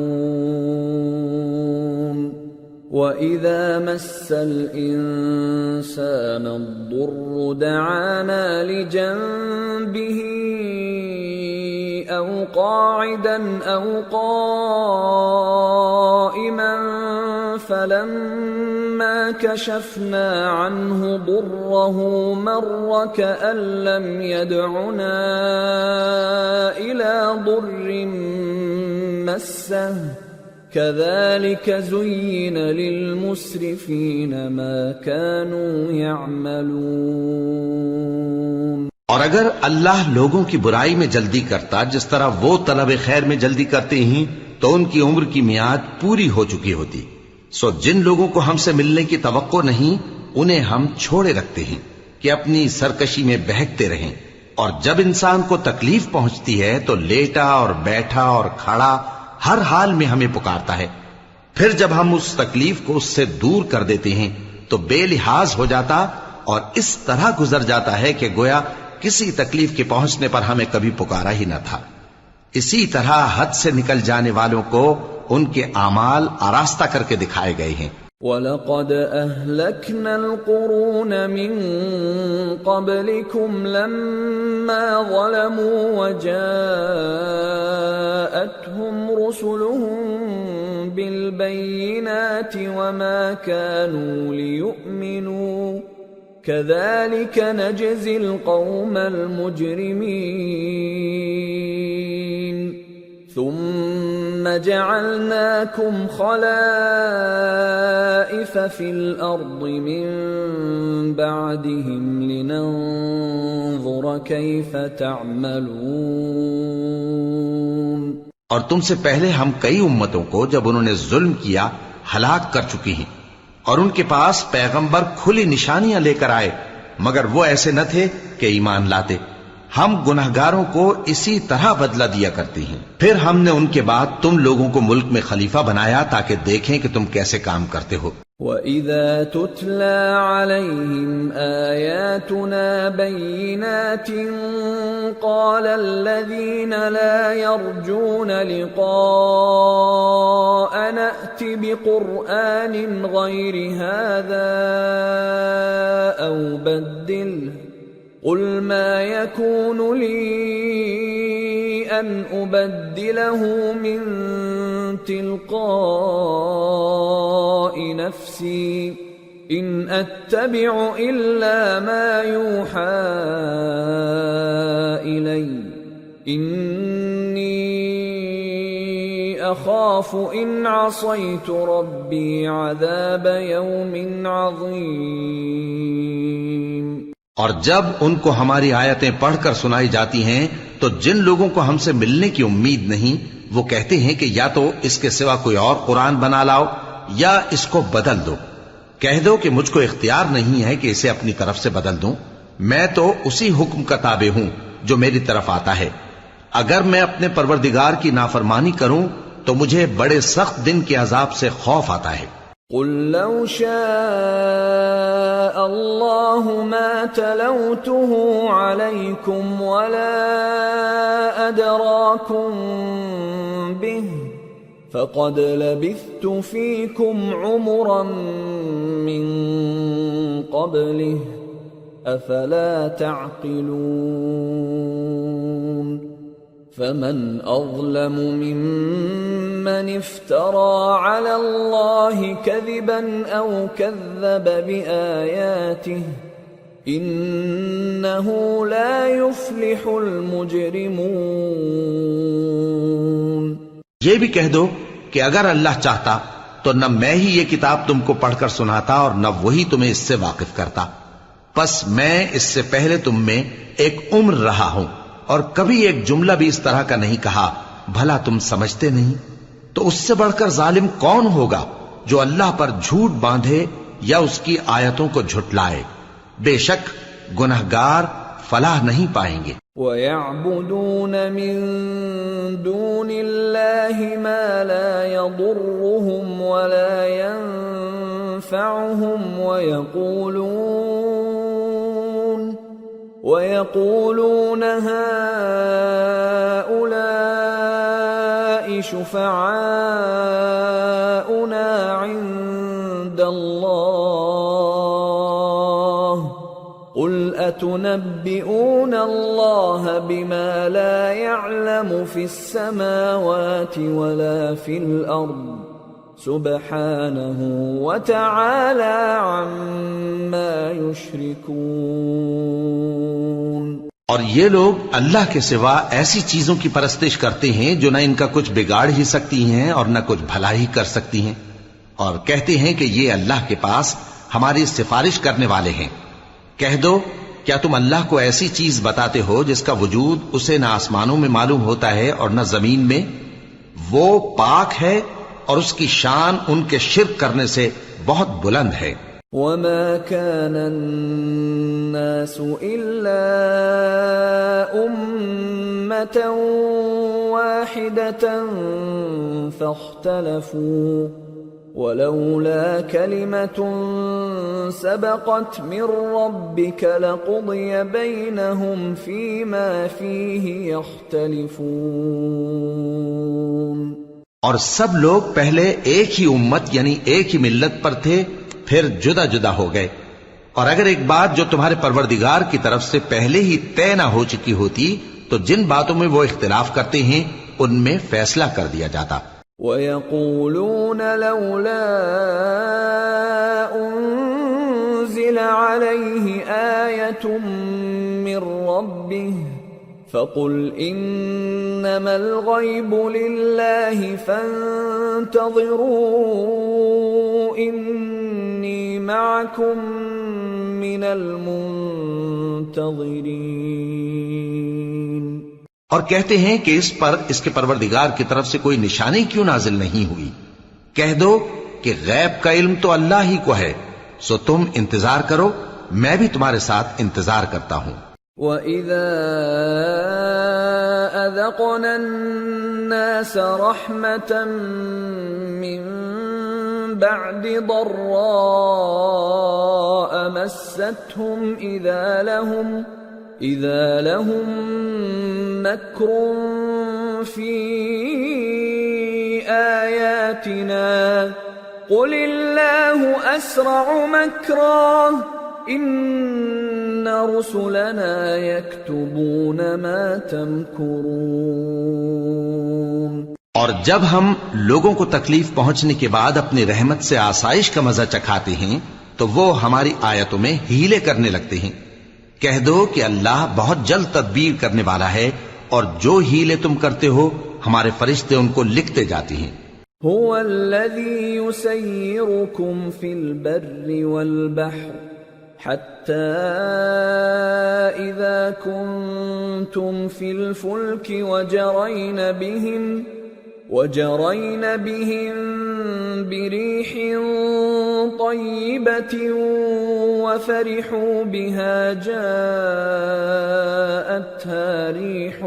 وَإِذَا مَسَّ الْإِنسَانَ الضُّرُّ دَعَانَا لِجَنبِهِ أَوْ قَاعِدًا أَوْ قَائِمًا فَلَمَّا كَشَفْنَا عَنْهُ ضُرَّهُ مَرَّ كَأَن لَّمْ يَدْعُنَا إِلَى ضُرٍّ مَّسَّهُ كَذَلِكَ زُيِّنَ لِلْمُسْرِفِينَ مَا كَانُوا يَعْمَلُونَ۔ اور اگر اللہ لوگوں کی برائی میں جلدی کرتا جس طرح وہ طلب خیر میں جلدی کرتے ہیں تو ان کی عمر کی میعاد پوری ہو چکی ہوتی. سو جن لوگوں کو ہم سے ملنے کی توقع نہیں انہیں ہم چھوڑے رکھتے ہیں کہ اپنی سرکشی میں بہکتے رہیں. اور جب انسان کو تکلیف پہنچتی ہے تو لیٹا اور بیٹھا اور کھڑا ہر حال میں ہمیں پکارتا ہے. پھر جب ہم اس تکلیف کو اس سے دور کر دیتے ہیں تو بے لحاظ ہو جاتا اور اس طرح گزر جاتا ہے کہ گویا کسی تکلیف کے پہنچنے پر ہمیں کبھی پکارا ہی نہ تھا. اسی طرح حد سے نکل جانے والوں کو ان کے اعمال آراستہ کر کے دکھائے گئے ہیں. وَلَقَدْ أَهْلَكْنَا الْقُرُونَ مِنْ قَبْلِكُمْ لَمَّا ظَلَمُوا وَجَاءَتْهُمْ رُسُلُهُم بِالْبَيِّنَاتِ وَمَا كَانُوا لِيُؤْمِنُوا كَذَلِكَ نَجْزِي الْقَوْمَ الْمُجْرِمِينَ ثُمَّ جَعَلْنَاكُمْ خَلَائِفَ فِي الْأَرْضِ مِنْ بَعْدِهِمْ لِنَنْظُرَ كَيْفَ تَعْمَلُونَ. اور تم سے پہلے ہم کئی امتوں کو جب انہوں نے ظلم کیا ہلاک کر چکی ہیں اور ان کے پاس پیغمبر کھلی نشانیاں لے کر آئے مگر وہ ایسے نہ تھے کہ ایمان لاتے. ہم گنہگاروں کو اسی طرح بدلہ دیا کرتی ہیں. پھر ہم نے ان کے بعد تم لوگوں کو ملک میں خلیفہ بنایا تاکہ دیکھیں کہ تم کیسے کام کرتے ہو. وَإِذَا تُتْلَى عَلَيْهِمْ آيَاتُنَا بَيِّنَاتٍ قَالَ الَّذِينَ لَا يَرْجُونَ لِقَاءَنَا ائْتِ بِقُرْآنٍ غَيْرِ هَذَا أَوْ بَدِّلْهُ قُلْ مَا يَكُونُ لِي أَنْ أُبَدِّلَهُ مِنْ تِلْقَاءِ نَفْسِي إِنْ أَتَّبِعُ إِلَّا مَا يُوحَى إِلَيَّ إِنِّي أَخَافُ إِنْ عَصَيْتُ رَبِّي عَذَابَ يَوْمٍ عَظِيمٍ. اور جب ان کو ہماری آیتیں پڑھ کر سنائی جاتی ہیں تو جن لوگوں کو ہم سے ملنے کی امید نہیں وہ کہتے ہیں کہ یا تو اس کے سوا کوئی اور قرآن بنا لاؤ یا اس کو بدل دو. کہہ دو کہ مجھ کو اختیار نہیں ہے کہ اسے اپنی طرف سے بدل دوں. میں تو اسی حکم کا تابع ہوں جو میری طرف آتا ہے. اگر میں اپنے پروردگار کی نافرمانی کروں تو مجھے بڑے سخت دن کے عذاب سے خوف آتا ہے. قُلْ لَوْ شَاءَ اللَّهُ مَا تَلَوْتُهُ عَلَيْكُمْ وَلَا أَدْرَاكُمْ بِهِ فَقَدْ لَبِثْتُ فِيكُمْ عُمُرًا مِّن قَبْلِهِ أَفَلَا تَعْقِلُونَ. فَمَنْ أَظْلَمُ مِمَّنِ افْتَرَى عَلَى اللَّهِ كَذِبًا أَوْ كَذَّبَ بِآيَاتِهِ إِنَّهُ لَا يُفْلِحُ الْمُجْرِمُونَ. یہ بھی کہہ دو کہ اگر اللہ چاہتا تو نہ میں ہی یہ کتاب تم کو پڑھ کر سناتا اور نہ وہی تمہیں اس سے واقف کرتا. پس میں اس سے پہلے تم میں ایک عمر رہا ہوں اور کبھی ایک جملہ بھی اس طرح کا نہیں کہا. بھلا تم سمجھتے نہیں؟ تو اس سے بڑھ کر ظالم کون ہوگا جو اللہ پر جھوٹ باندھے یا اس کی آیتوں کو جھٹلائے. بے شک گنہگار فلاح نہیں پائیں گے. وَيَعْبُدُونَ مِن دُونِ اللَّهِ مَا لَا يَضُرُّهُمْ وَلَا يَنفَعُهُمْ وَيَقُولُونَ هَؤُلَاءِ شُفَعَاؤُنَا عِندَ اللَّهِ قُلْ أَتُنَبِّئُونَ اللَّهَ بِمَا لَا يَعْلَمُ فِي السَّمَاوَاتِ وَلَا فِي الْأَرْضِ سُبْحَانَهُ وَتَعَالَى عَمَّا يُشْرِكُونَ. اور یہ لوگ اللہ کے سوا ایسی چیزوں کی پرستش کرتے ہیں جو نہ ان کا کچھ بگاڑ ہی سکتی ہیں اور نہ کچھ بھلا ہی کر سکتی ہیں اور کہتے ہیں کہ یہ اللہ کے پاس ہماری سفارش کرنے والے ہیں. کہہ دو کیا تم اللہ کو ایسی چیز بتاتے ہو جس کا وجود اسے نہ آسمانوں میں معلوم ہوتا ہے اور نہ زمین میں؟ وہ پاک ہے اور اس کی شان ان کے شرک کرنے سے بہت بلند ہے۔ وما كان الناس إلا أمة واحدة فاختلفوا ولولا كلمة سبقت من ربك لقضي بينهم فيما فيه يختلفون۔ اور سب لوگ پہلے ایک ہی امت یعنی ایک ہی ملت پر تھے، پھر جدا جدا ہو گئے، اور اگر ایک بات جو تمہارے پروردگار کی طرف سے پہلے ہی طے نہ ہو چکی ہوتی تو جن باتوں میں وہ اختلاف کرتے ہیں ان میں فیصلہ کر دیا جاتا۔ وَيَقُولُونَ لَوْلَا أُنزِلَ عَلَيْهِ آيَةٌ مِّن رَّبِّهِ فَقُلْ إِنَّمَا الْغَيْبُ لِلَّهِ فَانتَظِرُوا إِنِّي مَعَكُمْ مِنَ الْمُنتَظِرِينَ۔ اور کہتے ہیں کہ اس پر اس کے پروردگار کی طرف سے کوئی نشانی کیوں نازل نہیں ہوئی؟ کہہ دو کہ غیب کا علم تو اللہ ہی کو ہے، سو تم انتظار کرو، میں بھی تمہارے ساتھ انتظار کرتا ہوں۔ وَإِذَا أَذَقْنَا النَّاسَ رَحْمَةً مِّن بَعْدِ ضَرَّاءَ مَسَّتْهُمْ إِذَا لَهُم مَّكْرٌ فِي آيَاتِنَا قُلِ اللَّهُ أَسْرَعُ مَكْرًا إِنَّ رُسُلَنَا يَكْتُبُونَ مَا تَمْكُرُونَ۔ اور جب ہم لوگوں کو تکلیف پہنچنے کے بعد اپنی رحمت سے آسائش کا مزہ چکھاتے ہیں تو وہ ہماری آیتوں میں ہیلے کرنے لگتے ہیں۔ کہہ دو کہ اللہ بہت جلد تدبیر کرنے والا ہے، اور جو ہیلے تم کرتے ہو ہمارے فرشتے ان کو لکھتے جاتے ہیں۔ هو الذي يسيركم في البر والبحر حتى إذا كنتم في الفلك وجرين بهم بريح طيبة وفرحوا بها جاءتها ريح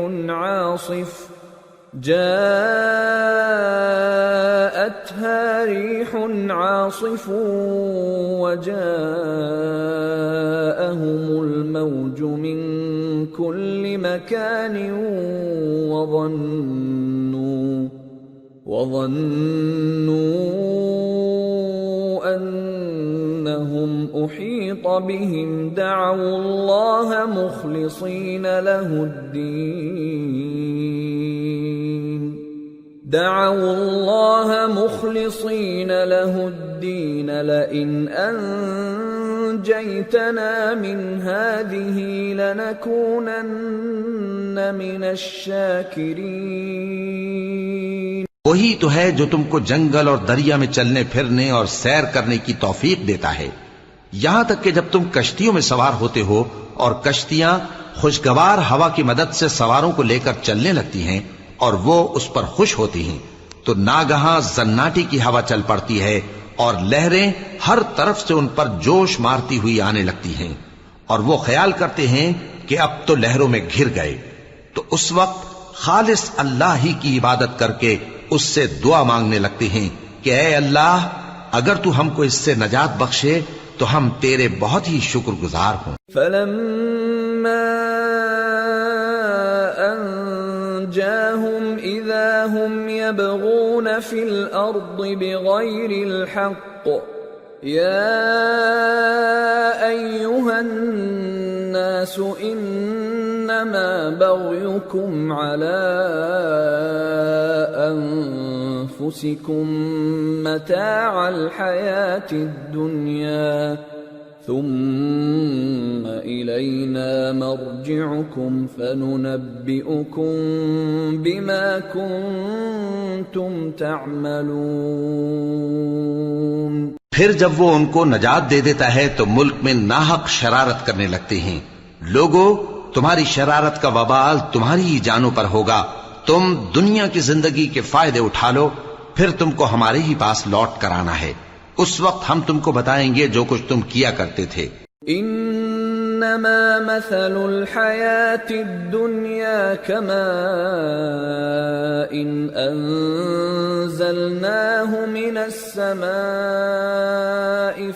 عاصف وجاءهم الموج من كل مكان وظنوا أنهم أحيط بهم دعوا الله مخلصين له الدين لئن أنجيتنا من هذه لنكونن من الشاكرين۔ وہی تو ہے جو تم کو جنگل اور دریا میں چلنے پھرنے اور سیر کرنے کی توفیق دیتا ہے، یہاں تک کہ جب تم کشتیوں میں سوار ہوتے ہو اور کشتیاں خوشگوار ہوا کی مدد سے سواروں کو لے کر چلنے لگتی ہیں اور وہ اس پر خوش ہوتی ہیں، تو ناگہاں زناٹی کی ہوا چل پڑتی ہے اور لہریں ہر طرف سے ان پر جوش مارتی ہوئی آنے لگتی ہیں، اور وہ خیال کرتے ہیں کہ اب تو لہروں میں گھر گئے، تو اس وقت خالص اللہ ہی کی عبادت کر کے اس سے دعا مانگنے لگتے ہیں کہ اے اللہ، اگر تو ہم کو اس سے نجات بخشے تو ہم تیرے بہت ہی شکر گزار ہوں۔ فَلَمَّا أَنْجَاهُمْ إِذَا هُمْ يَبْغُونَ فِي الْأَرْضِ بِغَيْرِ الْحَقِّ يَا أَيُّهَا النَّاسُ إِنَّمَا بَغْيُكُمْ عَلَىٰ أَنفُسِكُمْ مَتَاعَ الْحَيَاةِ الدُّنْيَا ثُمَّ إِلَيْنَا مَرْجِعُكُمْ فَنُنَبِّئُكُمْ بِمَا كُنتُمْ تَعْمَلُونَ۔ پھر جب وہ ان کو نجات دے دیتا ہے تو ملک میں ناحق شرارت کرنے لگتے ہیں، لوگو تمہاری شرارت کا وبال تمہاری ہی جانوں پر ہوگا. تم دنیا کی زندگی کے فائدے اٹھا لو، پھر تم کو ہمارے ہی پاس لوٹ کر آنا ہے. اس وقت ہم تم کو بتائیں گے جو کچھ تم کیا کرتے تھے. انما مثل الحیات الدنیا كماء انزلناه من السماء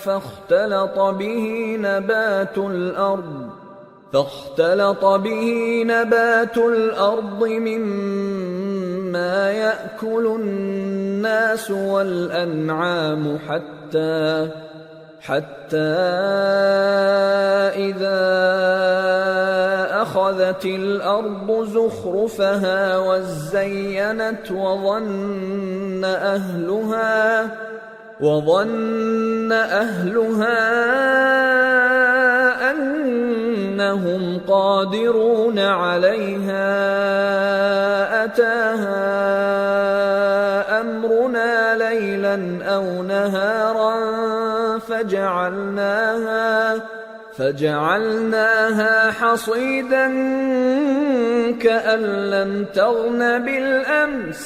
فاختلط به نبات الأرض مما يأكل الناس والأنعام حتى إذا أخذت الأرض زخرفها وزينت وظن أهلها أنهم قادرون عليها أتاها أمرنا ليلا أو نهارا فجعلناها حصيدا كأن لم تغن بالأمس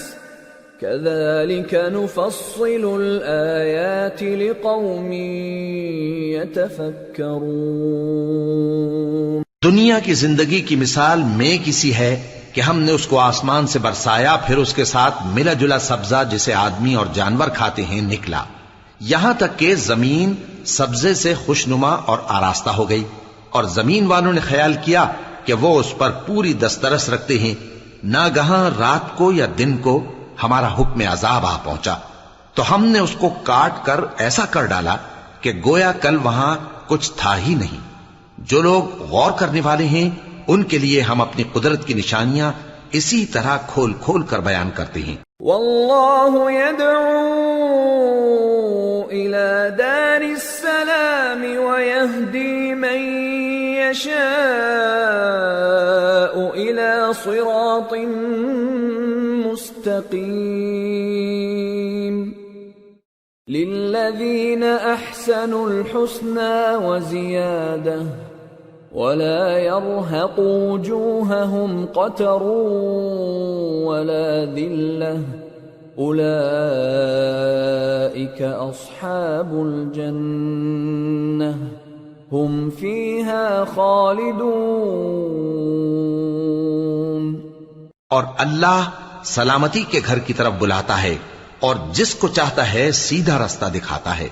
كذلك نفصل الآيات لقوم يتفكرون. دنیا کی زندگی کی مثال میں کسی ہے کہ ہم نے اس کو آسمان سے برسایا، پھر اس کے ساتھ ملا جلا سبزہ جسے آدمی اور جانور کھاتے ہیں نکلا، یہاں تک کہ زمین سبزے سے خوشنما اور آراستہ ہو گئی، اور زمین والوں نے خیال کیا کہ وہ اس پر پوری دسترس رکھتے ہیں. ناگہاں رات کو یا دن کو ہمارا حکم عذاب آ پہنچا تو ہم نے اس کو کاٹ کر ایسا کر ڈالا کہ گویا کل وہاں کچھ تھا ہی نہیں. جو لوگ غور کرنے والے ہیں ان کے لیے ہم اپنی قدرت کی نشانیاں اسی طرح کھول کھول کر بیان کرتے ہیں. واللہ يدعو إلى دار السلام ويهدي من يشاء إلى صراط مستقيم. للذين أحسنوا الحسنى وزيادة ولا يرهق وجوههم قتر ولا ذلة أولئك أصحاب الجنة هم فيها خالدون. اور اللہ سلامتی کے گھر کی طرف بلاتا ہے اور جس کو چاہتا ہے سیدھا رستہ دکھاتا ہے.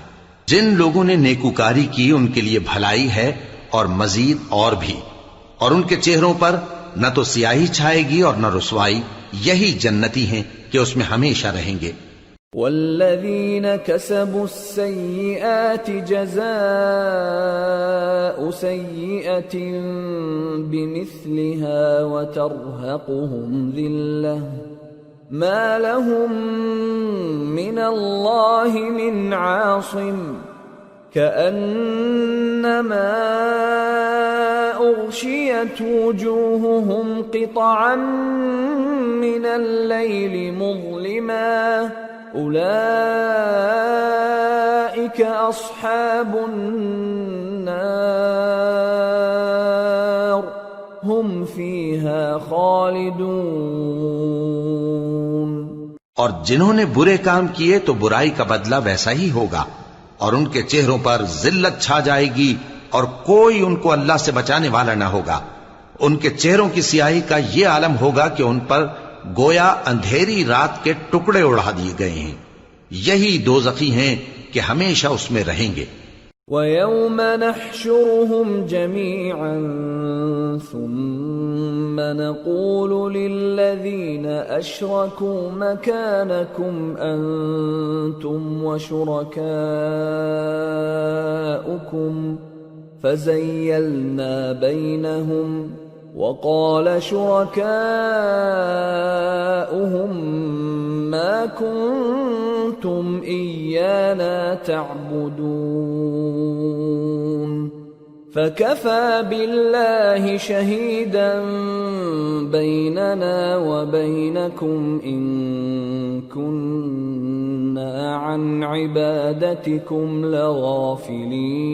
جن لوگوں نے نیکوکاری کی ان کے لیے بھلائی ہے اور مزید اور بھی، اور ان کے چہروں پر نہ تو سیاہی چھائے گی اور نہ رسوائی. یہی جنتی ہیں کہ اس میں ہمیشہ رہیں گے. والذین كسبوا السیئات جزاء سیئة بمثلها وترهقهم ذلة ما لهم من الله من عاصم كأنما أغشيت وجوههم قطعا من الليل مظلما أولئك أصحاب النار هم فيها خالدون. اور جنہوں نے برے کام کیے تو برائی کا بدلہ ویسا ہی ہوگا، اور ان کے چہروں پر ذلت چھا جائے گی اور کوئی ان کو اللہ سے بچانے والا نہ ہوگا. ان کے چہروں کی سیاہی کا یہ عالم ہوگا کہ ان پر گویا اندھیری رات کے ٹکڑے اڑا دیے گئے ہیں. یہی دوزخی ہیں کہ ہمیشہ اس میں رہیں گے. وَيَوْمَ نَحْشُرُهُمْ جَمِيعًا ثُمَّ نَقُولُ لِلَّذِينَ أَشْرَكُوا مَكَانَكُمْ أَنْتُمْ وَشُرَكَاؤُكُمْ فَزَيَّلْنَا بَيْنَهُمْ وَقَالَ شُرَكَاؤُهُمْ مَا كُنْتُمْ إِيَّانَا تَعْبُدُونَ فَكَفَى بِاللَّهِ شَهِيدًا بَيْنَنَا وَبَيْنَكُمْ إِن كُنَّا عَنْ عِبَادَتِكُمْ لَغَافِلِينَ.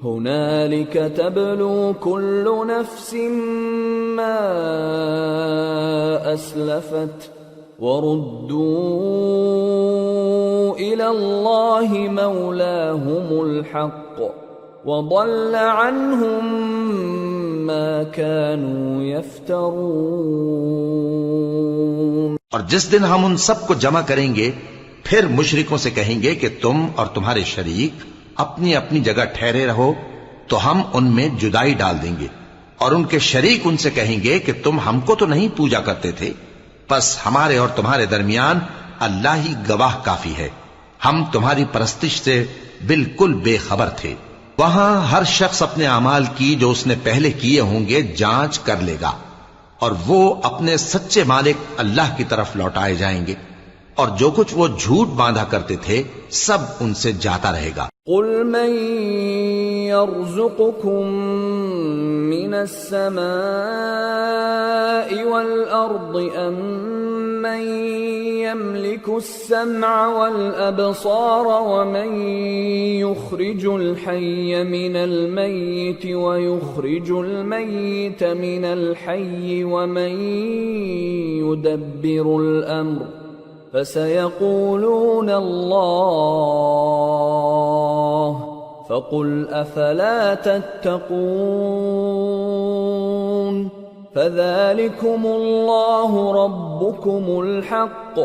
هنالك تبلو كل نفس ما أسلفت وردوا إلى الله مولاهم الحق وضل عنهم ما كانوا يفترون۔ اور جس دن ہم ان سب کو جمع کریں گے پھر مشرکوں سے کہیں گے کہ تم اور تمہارے شریک اپنی اپنی جگہ ٹھہرے رہو تو ہم ان میں جدائی ڈال دیں گے، اور ان کے شریک ان سے کہیں گے کہ تم ہم کو تو نہیں پوجا کرتے تھے، بس ہمارے اور تمہارے درمیان اللہ ہی گواہ کافی ہے، ہم تمہاری پرستش سے بالکل بے خبر تھے۔ وہاں ہر شخص اپنے اعمال کی جو اس نے پہلے کیے ہوں گے جانچ کر لے گا، اور وہ اپنے سچے مالک اللہ کی طرف لوٹائے جائیں گے، اور جو کچھ وہ جھوٹ باندھا کرتے تھے سب ان سے جاتا رہے گا۔ قل من يرزقكم من السماء والأرض أم من يملك السمع والأبصار ومن يخرج الحي من الميت ويخرج الميت من الحي ومن يدبر الأمر فسيقولون الله فقل أفلا تتقون فذلكم الله ربكم الحق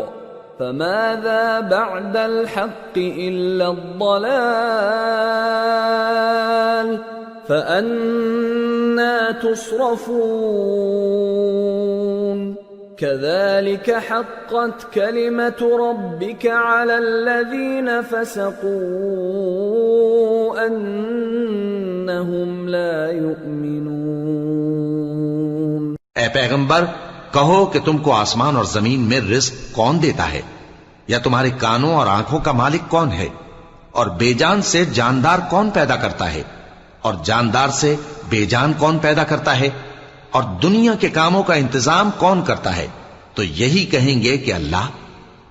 فماذا بعد الحق إلا الضلال فأنى تصرفون كذلك حقت كلمة ربك على الذين فسقوا أنهم لا يؤمنون۔ اے پیغمبر کہو کہ تم کو آسمان اور زمین میں رزق کون دیتا ہے، یا تمہارے کانوں اور آنکھوں کا مالک کون ہے، اور بے جان سے جاندار کون پیدا کرتا ہے، اور جاندار سے بے جان کون پیدا کرتا ہے، اور دنیا کے کاموں کا انتظام کون کرتا ہے؟ تو یہی کہیں گے کہ اللہ۔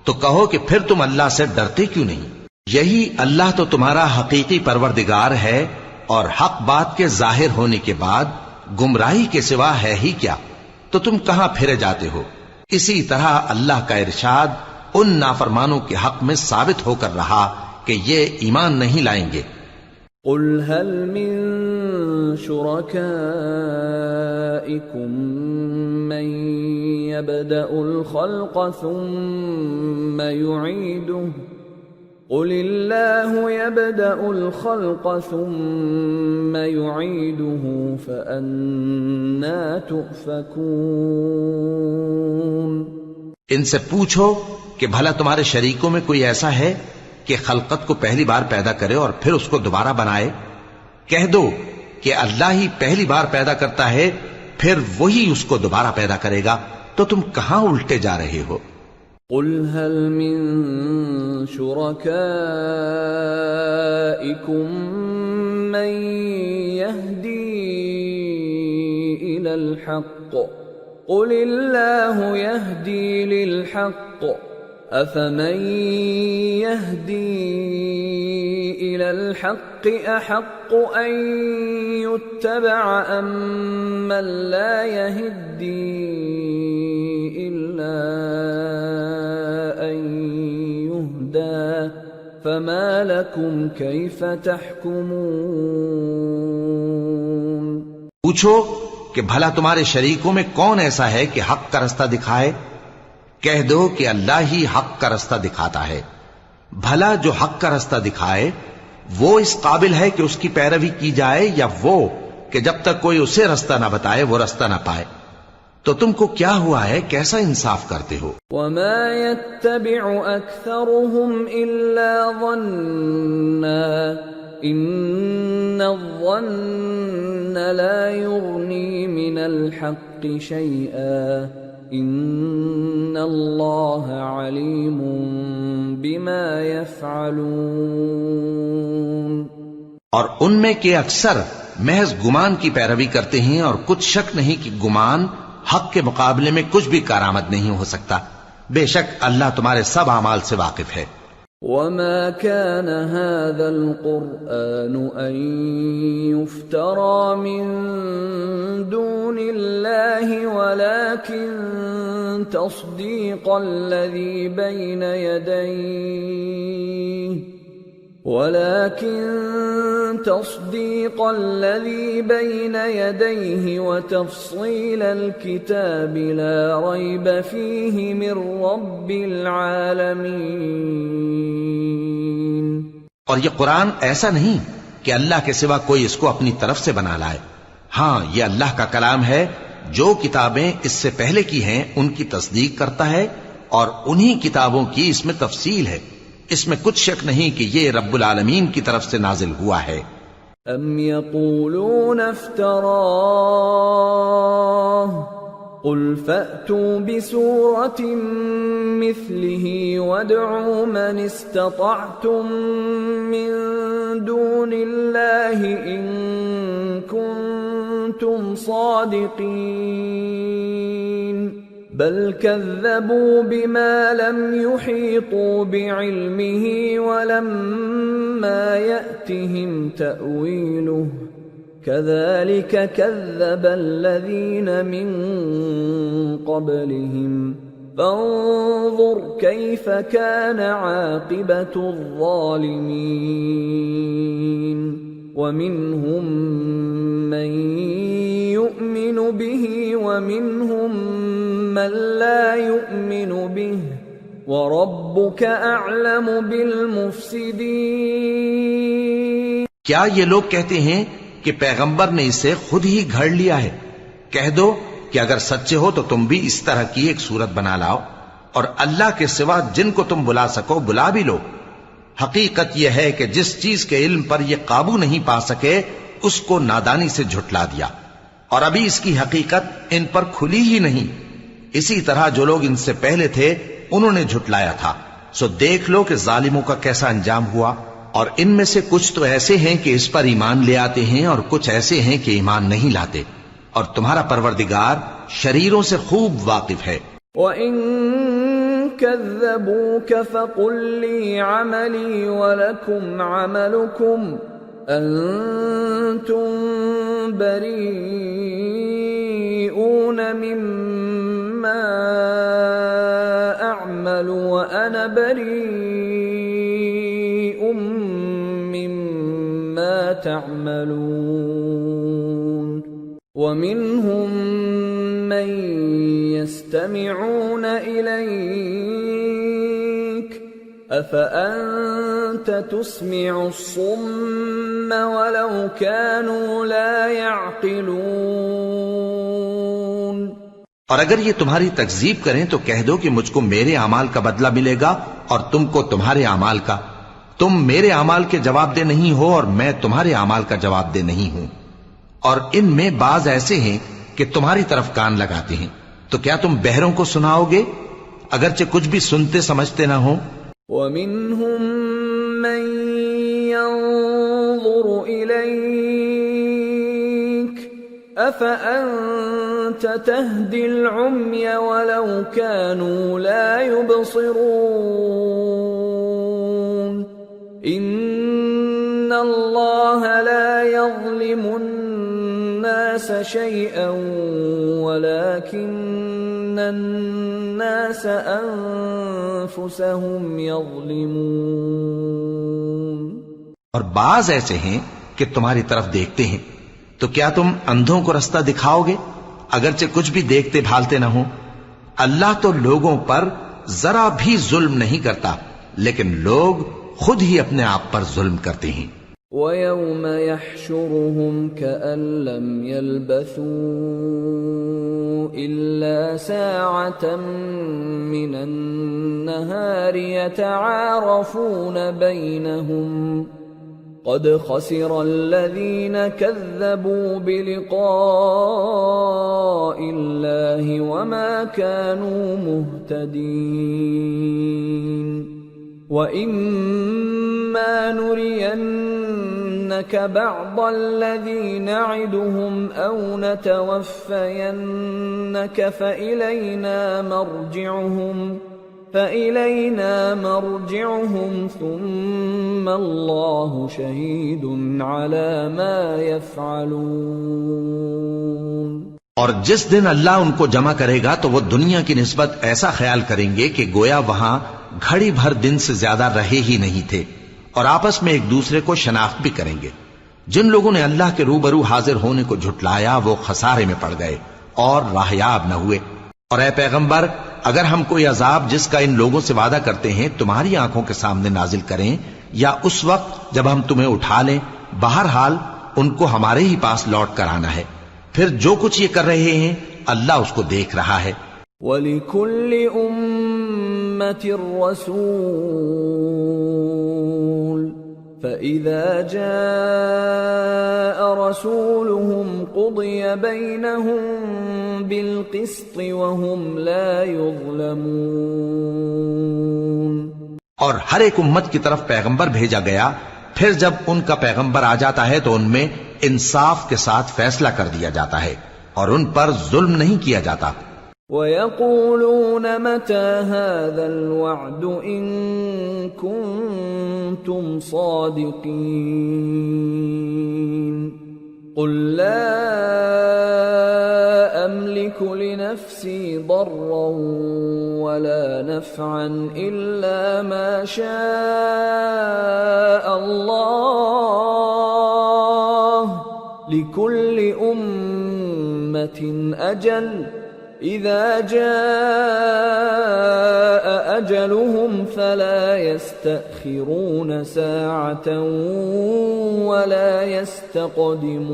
تو کہو کہ پھر تم اللہ سے ڈرتے کیوں نہیں؟ یہی اللہ تو تمہارا حقیقی پروردگار ہے، اور حق بات کے ظاہر ہونے کے بعد گمراہی کے سوا ہے ہی کیا؟ تو تم کہاں پھرے جاتے ہو؟ اسی طرح اللہ کا ارشاد ان نافرمانوں کے حق میں ثابت ہو کر رہا کہ یہ ایمان نہیں لائیں گے۔ قل هل من شركائكم من يبدأ الخلق ثم يعيده قل الله يبدأ الخلق ثم يعيده فأنى تؤفكون۔ ان سے پوچھو کہ بھلا تمہارے شریکوں میں کوئی ایسا ہے کہ خلقت کو پہلی بار پیدا کرے اور پھر اس کو دوبارہ بنائے؟ کہہ دو کہ اللہ ہی پہلی بار پیدا کرتا ہے پھر وہی اس کو دوبارہ پیدا کرے گا، تو تم کہاں الٹے جا رہے ہو؟ قل هل من شركائكم من يهدي إلى الحق قل الله يهدي للحق أفمن يهدي إلى الحق أحق أن يتبع أم من لا يهدي إلا أن يهدى فما لكم كيف تحكمون۔ پوچھو کہ بھلا تمہارے شریکوں میں کون ایسا ہے کہ حق کا رستہ دکھائے؟ کہہ دو کہ اللہ ہی حق کا رستہ دکھاتا ہے۔ بھلا جو حق کا رستہ دکھائے وہ اس قابل ہے کہ اس کی پیروی کی جائے، یا وہ کہ جب تک کوئی اسے رستہ نہ بتائے وہ رستہ نہ پائے؟ تو تم کو کیا ہوا ہے، کیسا انصاف کرتے ہو؟ وما يتبع أكثرهم إلا ظنا إن الظن لا يغني من الحق شيئا ان اللہ علیم بما یفعلون۔ اور ان میں کے اکثر محض گمان کی پیروی کرتے ہیں، اور کچھ شک نہیں کہ گمان حق کے مقابلے میں کچھ بھی کارآمد نہیں ہو سکتا۔ بے شک اللہ تمہارے سب اعمال سے واقف ہے۔ وما كان هذا القرآن أن يفترى من دون الله ولكن تصديق الذي بين يديه وتفصيل الكتاب لا ريب فيه من رب العالمين. اور یہ قرآن ایسا نہیں کہ اللہ کے سوا کوئی اس کو اپنی طرف سے بنا لائے. ہاں یہ اللہ کا کلام ہے. جو کتابیں اس سے پہلے کی ہیں ان کی تصدیق کرتا ہے اور انہی کتابوں کی اس میں تفصیل ہے. اس میں کچھ شک نہیں کہ یہ رب العالمین کی طرف سے نازل ہوا ہے. ام یقولون افتراہ قل فأتوا بسورة مثله وادعوا من استطعتم من دون الله إن كنتم صادقين بل كذبوا بما لم يحيطوا بعلمه ولما يأتهم تأويله كذلك كذب الذين من قبلهم فانظر كيف كان عاقبة الظالمين ومنهم من يؤمن به ومنهم من لا يؤمن به وَرَبُّكَ أَعْلَمُ بِالْمُفْسِدِينَ. کیا یہ لوگ کہتے ہیں کہ پیغمبر نے اسے خود ہی گھڑ لیا ہے؟ کہہ دو کہ اگر سچے ہو تو تم بھی اس طرح کی ایک صورت بنا لاؤ اور اللہ کے سوا جن کو تم بلا سکو بلا بھی لو. حقیقت یہ ہے کہ جس چیز کے علم پر یہ قابو نہیں پا سکے اس کو نادانی سے جھٹلا دیا اور ابھی اس کی حقیقت ان پر کھلی ہی نہیں. اسی طرح جو لوگ ان سے پہلے تھے انہوں نے جھٹلایا تھا. سو دیکھ لو کہ ظالموں کا کیسا انجام ہوا. اور ان میں سے کچھ تو ایسے ہیں کہ اس پر ایمان لے آتے ہیں اور کچھ ایسے ہیں کہ ایمان نہیں لاتے. اور تمہارا پروردگار شریروں سے خوب واقف ہے. وَإِن كَذَّبُوكَ فَقُل لِّي عَمَلِي وَلَكُمْ عَمَلُكُمْ أَنتُم بَرِيئُونَ مِمَّا أَعْمَلُ وَأَنَا بَرِيءٌ مِّمَّا تَعْمَلُونَ. وَمِنْهُمْ مَنْ يَسْتَمِعُونَ إِلَيْكَ أَفَأَنْتَ تُسْمِعُ الصُّمَّ وَلَوْ كَانُوا لَا يَعْقِلُونَ. اور اگر یہ تمہاری تکذیب کریں تو کہہ دو کہ مجھ کو میرے اعمال کا بدلہ ملے گا اور تم کو تمہارے اعمال کا. تم میرے اعمال کے جواب دہ نہیں ہو اور میں تمہارے اعمال کا جواب دہ نہیں ہوں. اور ان میں بعض ایسے ہیں کہ تمہاری طرف کان لگاتے ہیں. تو کیا تم بہروں کو سناؤ گے اگرچہ کچھ بھی سنتے سمجھتے نہ ہو؟ وَمِنْهُمْ مَنْ يَنظُرُ إِلَيْكَ أَفَأَنْتَ تَهْدِي الْعُمْيَ وَلَوْ كَانُوا لَا يُبْصِرُونَ. إِنَّ اللَّهَ لَا يَظْلِمُ النَّاسَ شَيْئًا وَلَكِنَّ النَّاسَ أَنفُسَهُمْ يَظْلِمُونَ. اور بعض ایسے ہیں کہ تمہاری طرف دیکھتے ہیں. تو کیا تم اندھوں کو رستہ دکھاؤ گے اگرچہ کچھ بھی دیکھتے بھالتے نہ ہوں؟ اللہ تو لوگوں پر ذرا بھی ظلم نہیں کرتا لیکن لوگ خود ہی اپنے آپ پر ظلم کرتے ہیں. وَيَوْمَ يَحْشُرُهُمْ كَأَن لَّمْ يَلْبَثُوا إِلَّا سَاعَةً مِّنَ النَّهَارِ يَتَعَارَفُونَ بَيْنَهُمْ قَدْ خَسِرَ الَّذِينَ كَذَّبُوا بِلِقَاءِ اللَّهِ وَمَا كَانُوا مُهْتَدِينَ. وَإِمَّا نُرِيَنَّكَ بَعْضَ الَّذِي نَعِدُهُمْ أَوْ نَتَوَفَّيَنَّكَ فَإِلَيْنَا مَرْجِعُهُمْ فإلينا مرجعهم ثم الله شهيد على ما يفعلون۔ اور جس دن اللہ ان کو جمع کرے گا تو وہ دنیا کی نسبت ایسا خیال کریں گے کہ گویا وہاں گھڑی بھر دن سے زیادہ رہے ہی نہیں تھے، اور آپس میں ایک دوسرے کو شناخت بھی کریں گے۔ جن لوگوں نے اللہ کے روبرو حاضر ہونے کو جھٹلایا وہ خسارے میں پڑ گئے اور راہیاب نہ ہوئے۔ اور اے پیغمبر، اگر ہم کوئی عذاب جس کا ان لوگوں سے وعدہ کرتے ہیں تمہاری آنکھوں کے سامنے نازل کریں یا اس وقت جب ہم تمہیں اٹھا لیں، بہرحال ان کو ہمارے ہی پاس لوٹ کر آنا ہے، پھر جو کچھ یہ کر رہے ہیں اللہ اس کو دیکھ رہا ہے۔ وَلِكُلِّ أُمَّةٍ رَسُولٌ فَإِذَا جَاءَ رَسُولُهُمْ قُضِيَ بَيْنَهُم بِالْقِسْطِ وَهُمْ لَا يُظْلَمُونَ۔ اور ہر ایک امت کی طرف پیغمبر بھیجا گیا، پھر جب ان کا پیغمبر آ جاتا ہے تو ان میں انصاف کے ساتھ فیصلہ کر دیا جاتا ہے اور ان پر ظلم نہیں کیا جاتا۔ وَيَقُولُونَ مَتَى هَذَا الْوَعْدُ إِن كُنتُمْ صَادِقِينَ قُل لَّا أَمْلِكُ لِنَفْسِي ضَرًّا وَلَا نَفْعًا إِلَّا مَا شَاءَ اللَّهُ لِكُلِّ أُمَّةٍ أَجَلٌ إِذَا جَاءَ أَجَلُهُمْ فَلَا يَسْتَأْخِرُونَ سَاعَةً وَلَا يَسْتَقْدِمُونَ۔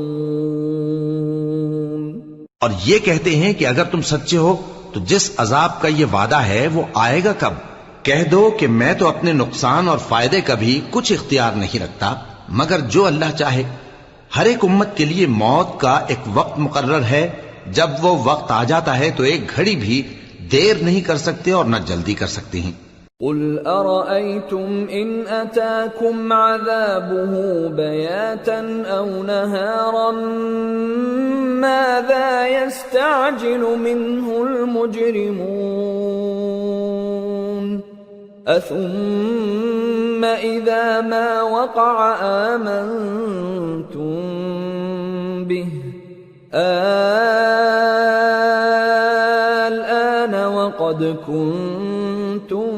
اور یہ کہتے ہیں کہ اگر تم سچے ہو تو جس عذاب کا یہ وعدہ ہے وہ آئے گا کب؟ کہہ دو کہ میں تو اپنے نقصان اور فائدے کا بھی کچھ اختیار نہیں رکھتا مگر جو اللہ چاہے۔ ہر ایک امت کے لیے موت کا ایک وقت مقرر ہے، جب وہ وقت آ جاتا ہے تو ایک گھڑی بھی دیر نہیں کر سکتے اور نہ جلدی کر سکتے ہیں۔ قُلْ أَرَأَيْتُمْ إِنْ أَتَاكُمْ عَذَابُهُ بَيَاتًا أَوْ نَهَارًا مَاذَا يَسْتَعْجِلُ مِنْهُ الْمُجْرِمُونَ أَثُمَّ إِذَا مَا وَقَعَ آمَنْتُمْ بِهِ الآن وقد كنتم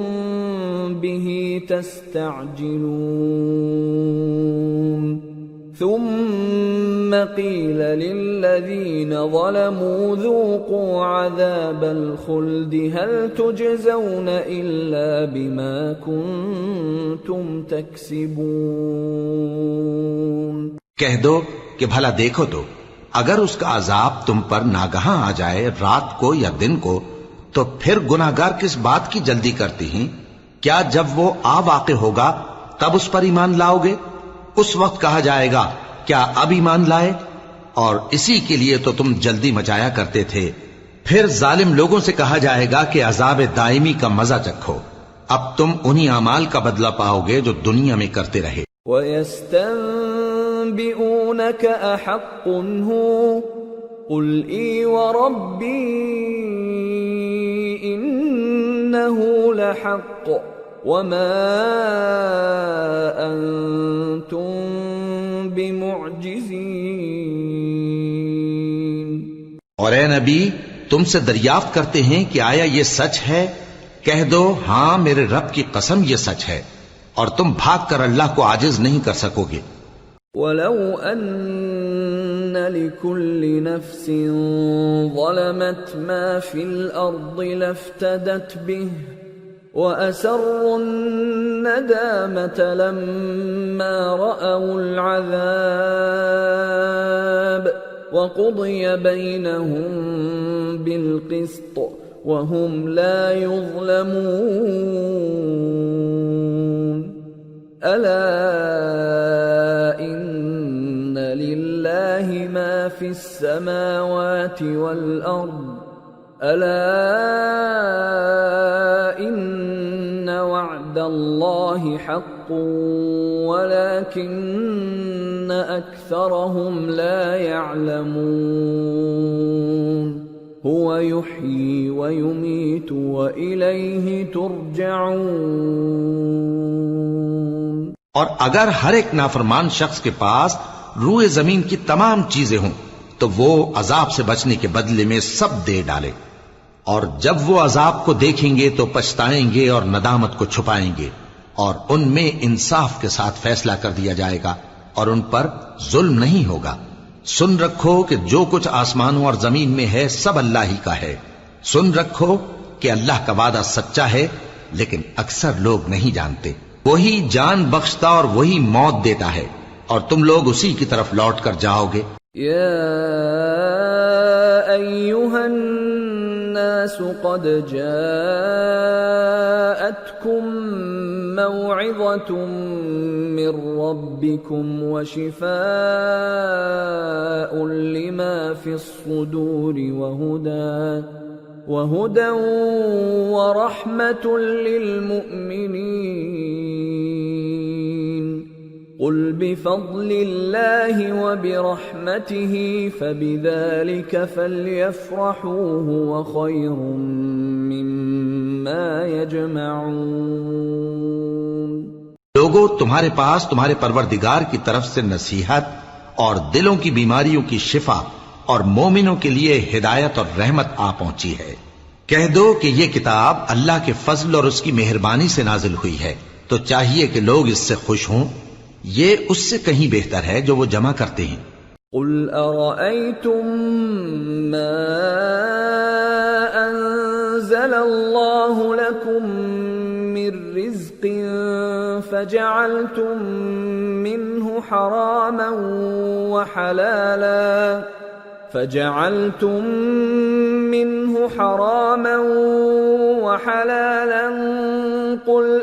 به تستعجلون ثم قيل للذين ظلموا ذوقوا عذاب الخلد هل تجزون إلا بما كنتم تكسبون۔ کہہ دو کہ بھلا دیکھو تو اگر اس کا عذاب تم پر ناگہاں آ جائے رات کو یا دن کو تو پھر گناہگار کس بات کی جلدی کرتی ہیں؟ کیا جب وہ آ واقع ہوگا تب اس پر ایمان لاؤ گے؟ اس وقت کہا جائے گا کیا اب ایمان لائے؟ اور اسی کے لیے تو تم جلدی مچایا کرتے تھے۔ پھر ظالم لوگوں سے کہا جائے گا کہ عذاب دائمی کا مزہ چکھو، اب تم انہی اعمال کا بدلہ پاؤ گے جو دنیا میں کرتے رہے۔ وَيَسْتَنبِئُونَكَ أَحَقٌّ هُوَ قُلْ إِي وَرَبِّي إِنَّهُ لَحَقٌّ وَمَا أَنْتُمْ بِمُعْجِزِينَ۔ اور اے نبی تم سے دریافت کرتے ہیں کہ آیا یہ سچ ہے؟ کہہ دو ہاں میرے رب کی قسم یہ سچ ہے، اور تم بھاگ کر اللہ کو عاجز نہیں کر سکو گے۔ وَلَوْ أَنَّ لِكُلِّ نَفْسٍ ظَلَمَتْ مَا فِي الْأَرْضِ لَافْتَدَتْ بِهِ وَأَسَرُّوا النَّدَامَةَ لَمَّا رَأَوُا الْعَذَابَ وَقُضِيَ بَيْنَهُم بِالْقِسْطِ وَهُمْ لَا يُظْلَمُونَ۔ أَلَا إِنَّ لِلَّهِ مَا فِي السَّمَاوَاتِ وَالْأَرْضِ أَلَا إِنَّ وَعْدَ اللَّهِ حَقٌّ وَلَكِنَّ أَكْثَرَهُمْ لَا يَعْلَمُونَ۔ هو يحيي ويميت وإليه ترجعون۔ اور اگر ہر ایک نافرمان شخص کے پاس روئے زمین کی تمام چیزیں ہوں تو وہ عذاب سے بچنے کے بدلے میں سب دے ڈالے، اور جب وہ عذاب کو دیکھیں گے تو پچھتائیں گے اور ندامت کو چھپائیں گے، اور ان میں انصاف کے ساتھ فیصلہ کر دیا جائے گا اور ان پر ظلم نہیں ہوگا۔ سن رکھو کہ جو کچھ آسمانوں اور زمین میں ہے سب اللہ ہی کا ہے۔ سن رکھو کہ اللہ کا وعدہ سچا ہے، لیکن اکثر لوگ نہیں جانتے۔ وہی جان بخشتا اور وہی موت دیتا ہے، اور تم لوگ اسی کی طرف لوٹ کر جاؤ گے۔ يا أيها الناس قد جاءتكم موعظة من ربكم وشفاء لما في الصدور وهدى ورحمة للمؤمنين۔ قل بفضل الله وبرحمته فبذلك فليفرحوا هو خير مما يجمعون۔ لوگو، تمہارے پاس تمہارے پروردگار کی طرف سے نصیحت اور دلوں کی بیماریوں کی شفا اور مومنوں کے لیے ہدایت اور رحمت آ پہنچی ہے۔ کہہ دو کہ یہ کتاب اللہ کے فضل اور اس کی مہربانی سے نازل ہوئی ہے، تو چاہیے کہ لوگ اس سے خوش ہوں۔ یہ اس سے کہیں بہتر ہے جو وہ جمع کرتے ہیں۔ قل ارأيتم ما انزل الله لكم من رزق فجعلتم منه حراما وحلالا قل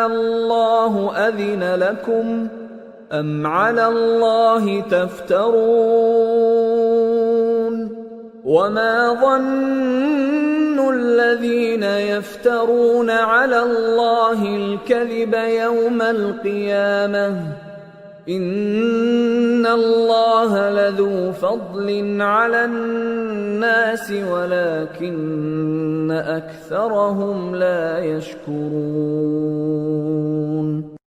الله أذن لكم أم على الله تفترون؟ وما ظن الذين يفترون على الله الكذب يوم القيامة إن الله لذو فضل على الناس ولكن أكثرهم لا يشكرون۔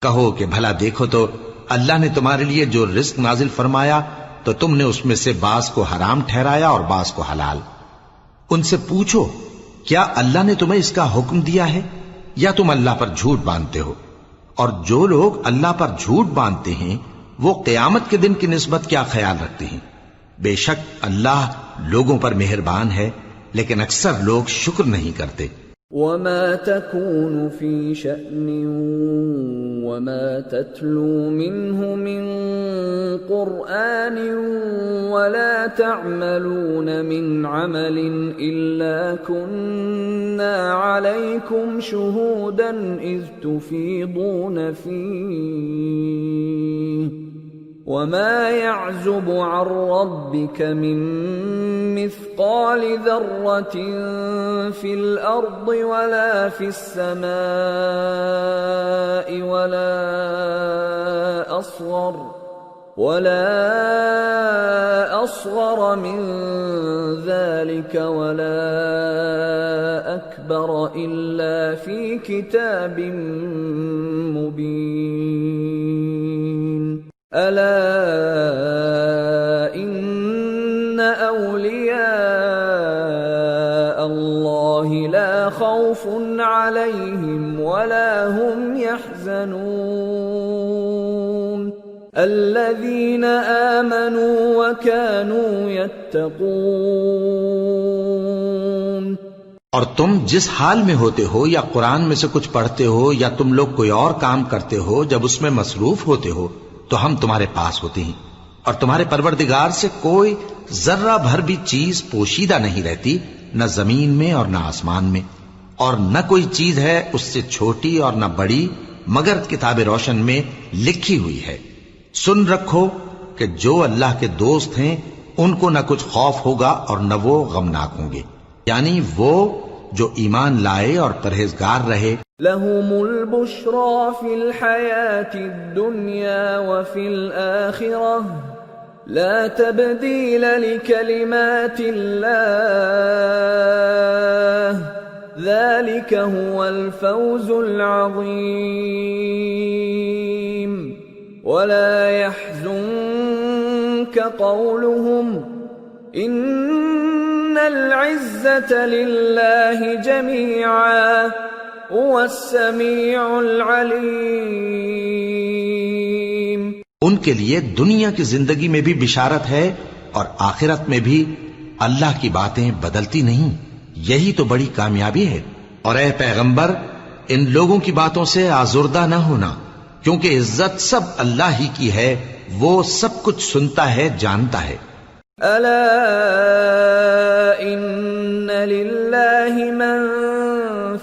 کہو کہ بھلا دیکھو تو اللہ نے تمہارے لیے جو رزق نازل فرمایا تو تم نے اس میں سے بعض کو حرام ٹھہرایا اور بعض کو حلال۔ ان سے پوچھو کیا اللہ نے تمہیں اس کا حکم دیا ہے یا تم اللہ پر جھوٹ باندھتے ہو؟ اور جو لوگ اللہ پر جھوٹ باندھتے ہیں وہ قیامت کے دن کی نسبت کیا خیال رکھتے ہیں؟ بے شک اللہ لوگوں پر مہربان ہے، لیکن اکثر لوگ شکر نہیں کرتے۔ وما تكون في شأن وما تتلو منه من قرآن ولا تعملون من عمل إلا كنا عليكم شهودا إذ تفيضون فيه وما يعزب عن ربك من مثقال ذرة في الأرض ولا في السماء ولا أصغر من ذلك ولا أكبر إلا في كتاب مبين۔ ألا إن أولياء الله لا خوف عليهم ولا هم يحزنون الذين آمنوا وكانوا يتقون۔ اور تم جس حال میں ہوتے ہو یا قرآن میں سے کچھ پڑھتے ہو یا تم لوگ کوئی اور کام کرتے ہو، جب اس میں مصروف ہوتے ہو تو ہم تمہارے پاس ہوتے ہیں، اور تمہارے پروردگار سے کوئی ذرہ بھر بھی چیز پوشیدہ نہیں رہتی، نہ زمین میں اور نہ آسمان میں، اور نہ کوئی چیز ہے اس سے چھوٹی اور نہ بڑی مگر کتاب روشن میں لکھی ہوئی ہے۔ سن رکھو کہ جو اللہ کے دوست ہیں ان کو نہ کچھ خوف ہوگا اور نہ وہ غمناک ہوں گے، یعنی وہ جو ایمان لائے اور پرہیزگار رہے۔ لهم البشرى في الحياة الدنيا وفي الآخرة لا تبديل لكلمات الله ذلك هو الفوز العظيم ولا يحزنك قولهم إن العزة لله جميعا هو السميع العليم. ان کے لیے دنیا کی زندگی میں بھی بشارت ہے اور آخرت میں بھی اللہ کی باتیں بدلتی نہیں. یہی تو بڑی کامیابی ہے. اور اے پیغمبر ان لوگوں کی باتوں سے آزردہ نہ ہونا کیونکہ عزت سب اللہ ہی کی ہے. وہ سب کچھ سنتا ہے جانتا ہے. الا ان للہ من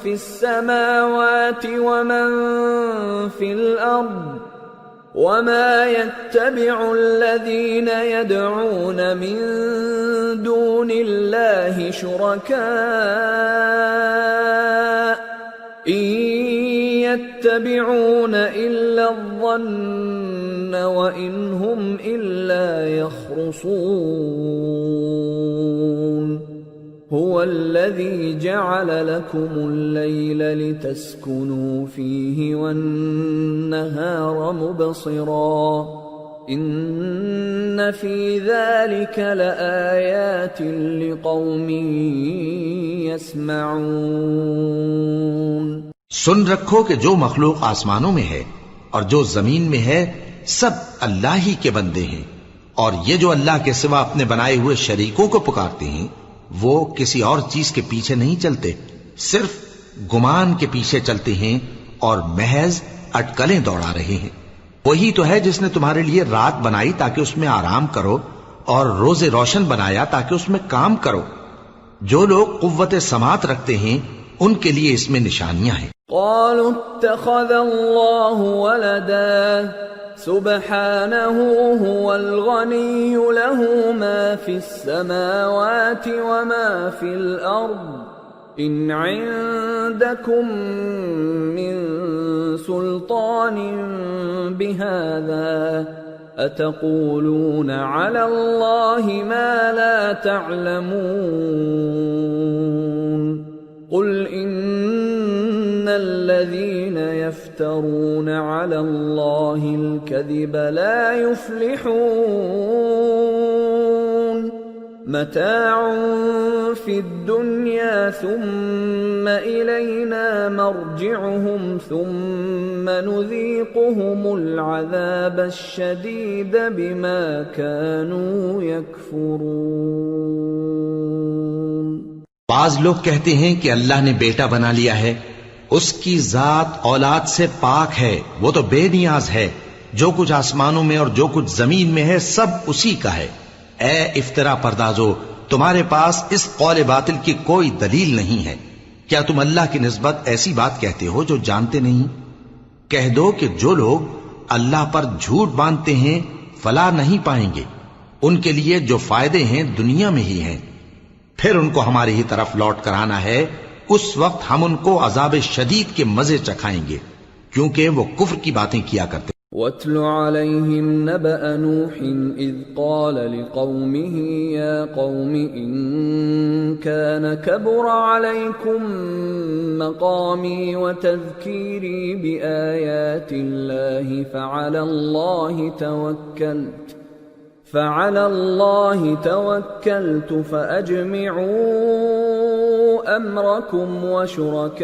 فی السماوات ومن فی الارض وما يتبع الذين يدعون من دون الله شركاء إن يتبعون إلا الظن وإن هم إلا يخرصون. هو الذي جعل لكم الليل لتسكنوا فيه والنهار مبصرا إن في ذلك لآيات لقوم يسمعون. سن رکھو کہ جو مخلوق آسمانوں میں ہے اور جو زمین میں ہے سب اللہ ہی کے بندے ہیں. اور یہ جو اللہ کے سوا اپنے بنائے ہوئے شریکوں کو پکارتے ہیں وہ کسی اور چیز کے پیچھے نہیں چلتے، صرف گمان کے پیچھے چلتے ہیں اور محض اٹکلیں دوڑا رہے ہیں. وہی تو ہے جس نے تمہارے لیے رات بنائی تاکہ اس میں آرام کرو اور روز روشن بنایا تاکہ اس میں کام کرو. جو لوگ قوت سماعت رکھتے ہیں ان کے لیے اس میں نشانیاں ہیں. قالوا اتخذ الله ولدا سبحانه هو الغني له ما في السماوات وما في الأرض إن عندكم من سلطان بهذا أتقولون على الله ما لا تعلمون. قل إن الذين يفترون على الله الكذب لا يفلحون. متاع في الدنيا ثم إلينا مرجعهم ثم نذيقهم العذاب الشديد بما كانوا يكفرون. بعض لوگ کہتے ہیں کہ اللہ نے بیٹا بنا لیا ہے. اس کی ذات اولاد سے پاک ہے، وہ تو بے نیاز ہے. جو کچھ آسمانوں میں اور جو کچھ زمین میں ہے سب اسی کا ہے. اے افترا پردازو، تمہارے پاس اس قول باطل کی کوئی دلیل نہیں ہے. کیا تم اللہ کی نسبت ایسی بات کہتے ہو جو جانتے نہیں؟ کہہ دو کہ جو لوگ اللہ پر جھوٹ باندھتے ہیں فلاح نہیں پائیں گے. ان کے لیے جو فائدے ہیں دنیا میں ہی ہیں، پھر ان کو ہماری ہی طرف لوٹ کر آنا ہے. اس وقت ہم ان کو عذاب شدید کے مزے چکھائیں گے کیونکہ وہ کفر کی باتیں کیا کرتے. وَاتْلُ عَلَيْهِمْ نَبَأَ نُوحٍ إِذْ قَالَ لِقَوْمِهِ يَا قَوْمِ إِن كَانَ كَبُرَ عَلَيْكُمْ مَقَامِي وَتَذْكِيرِي بِآيَاتِ اللَّهِ فعلى الله توكلت فأجمعوا أمركم وشركاءكم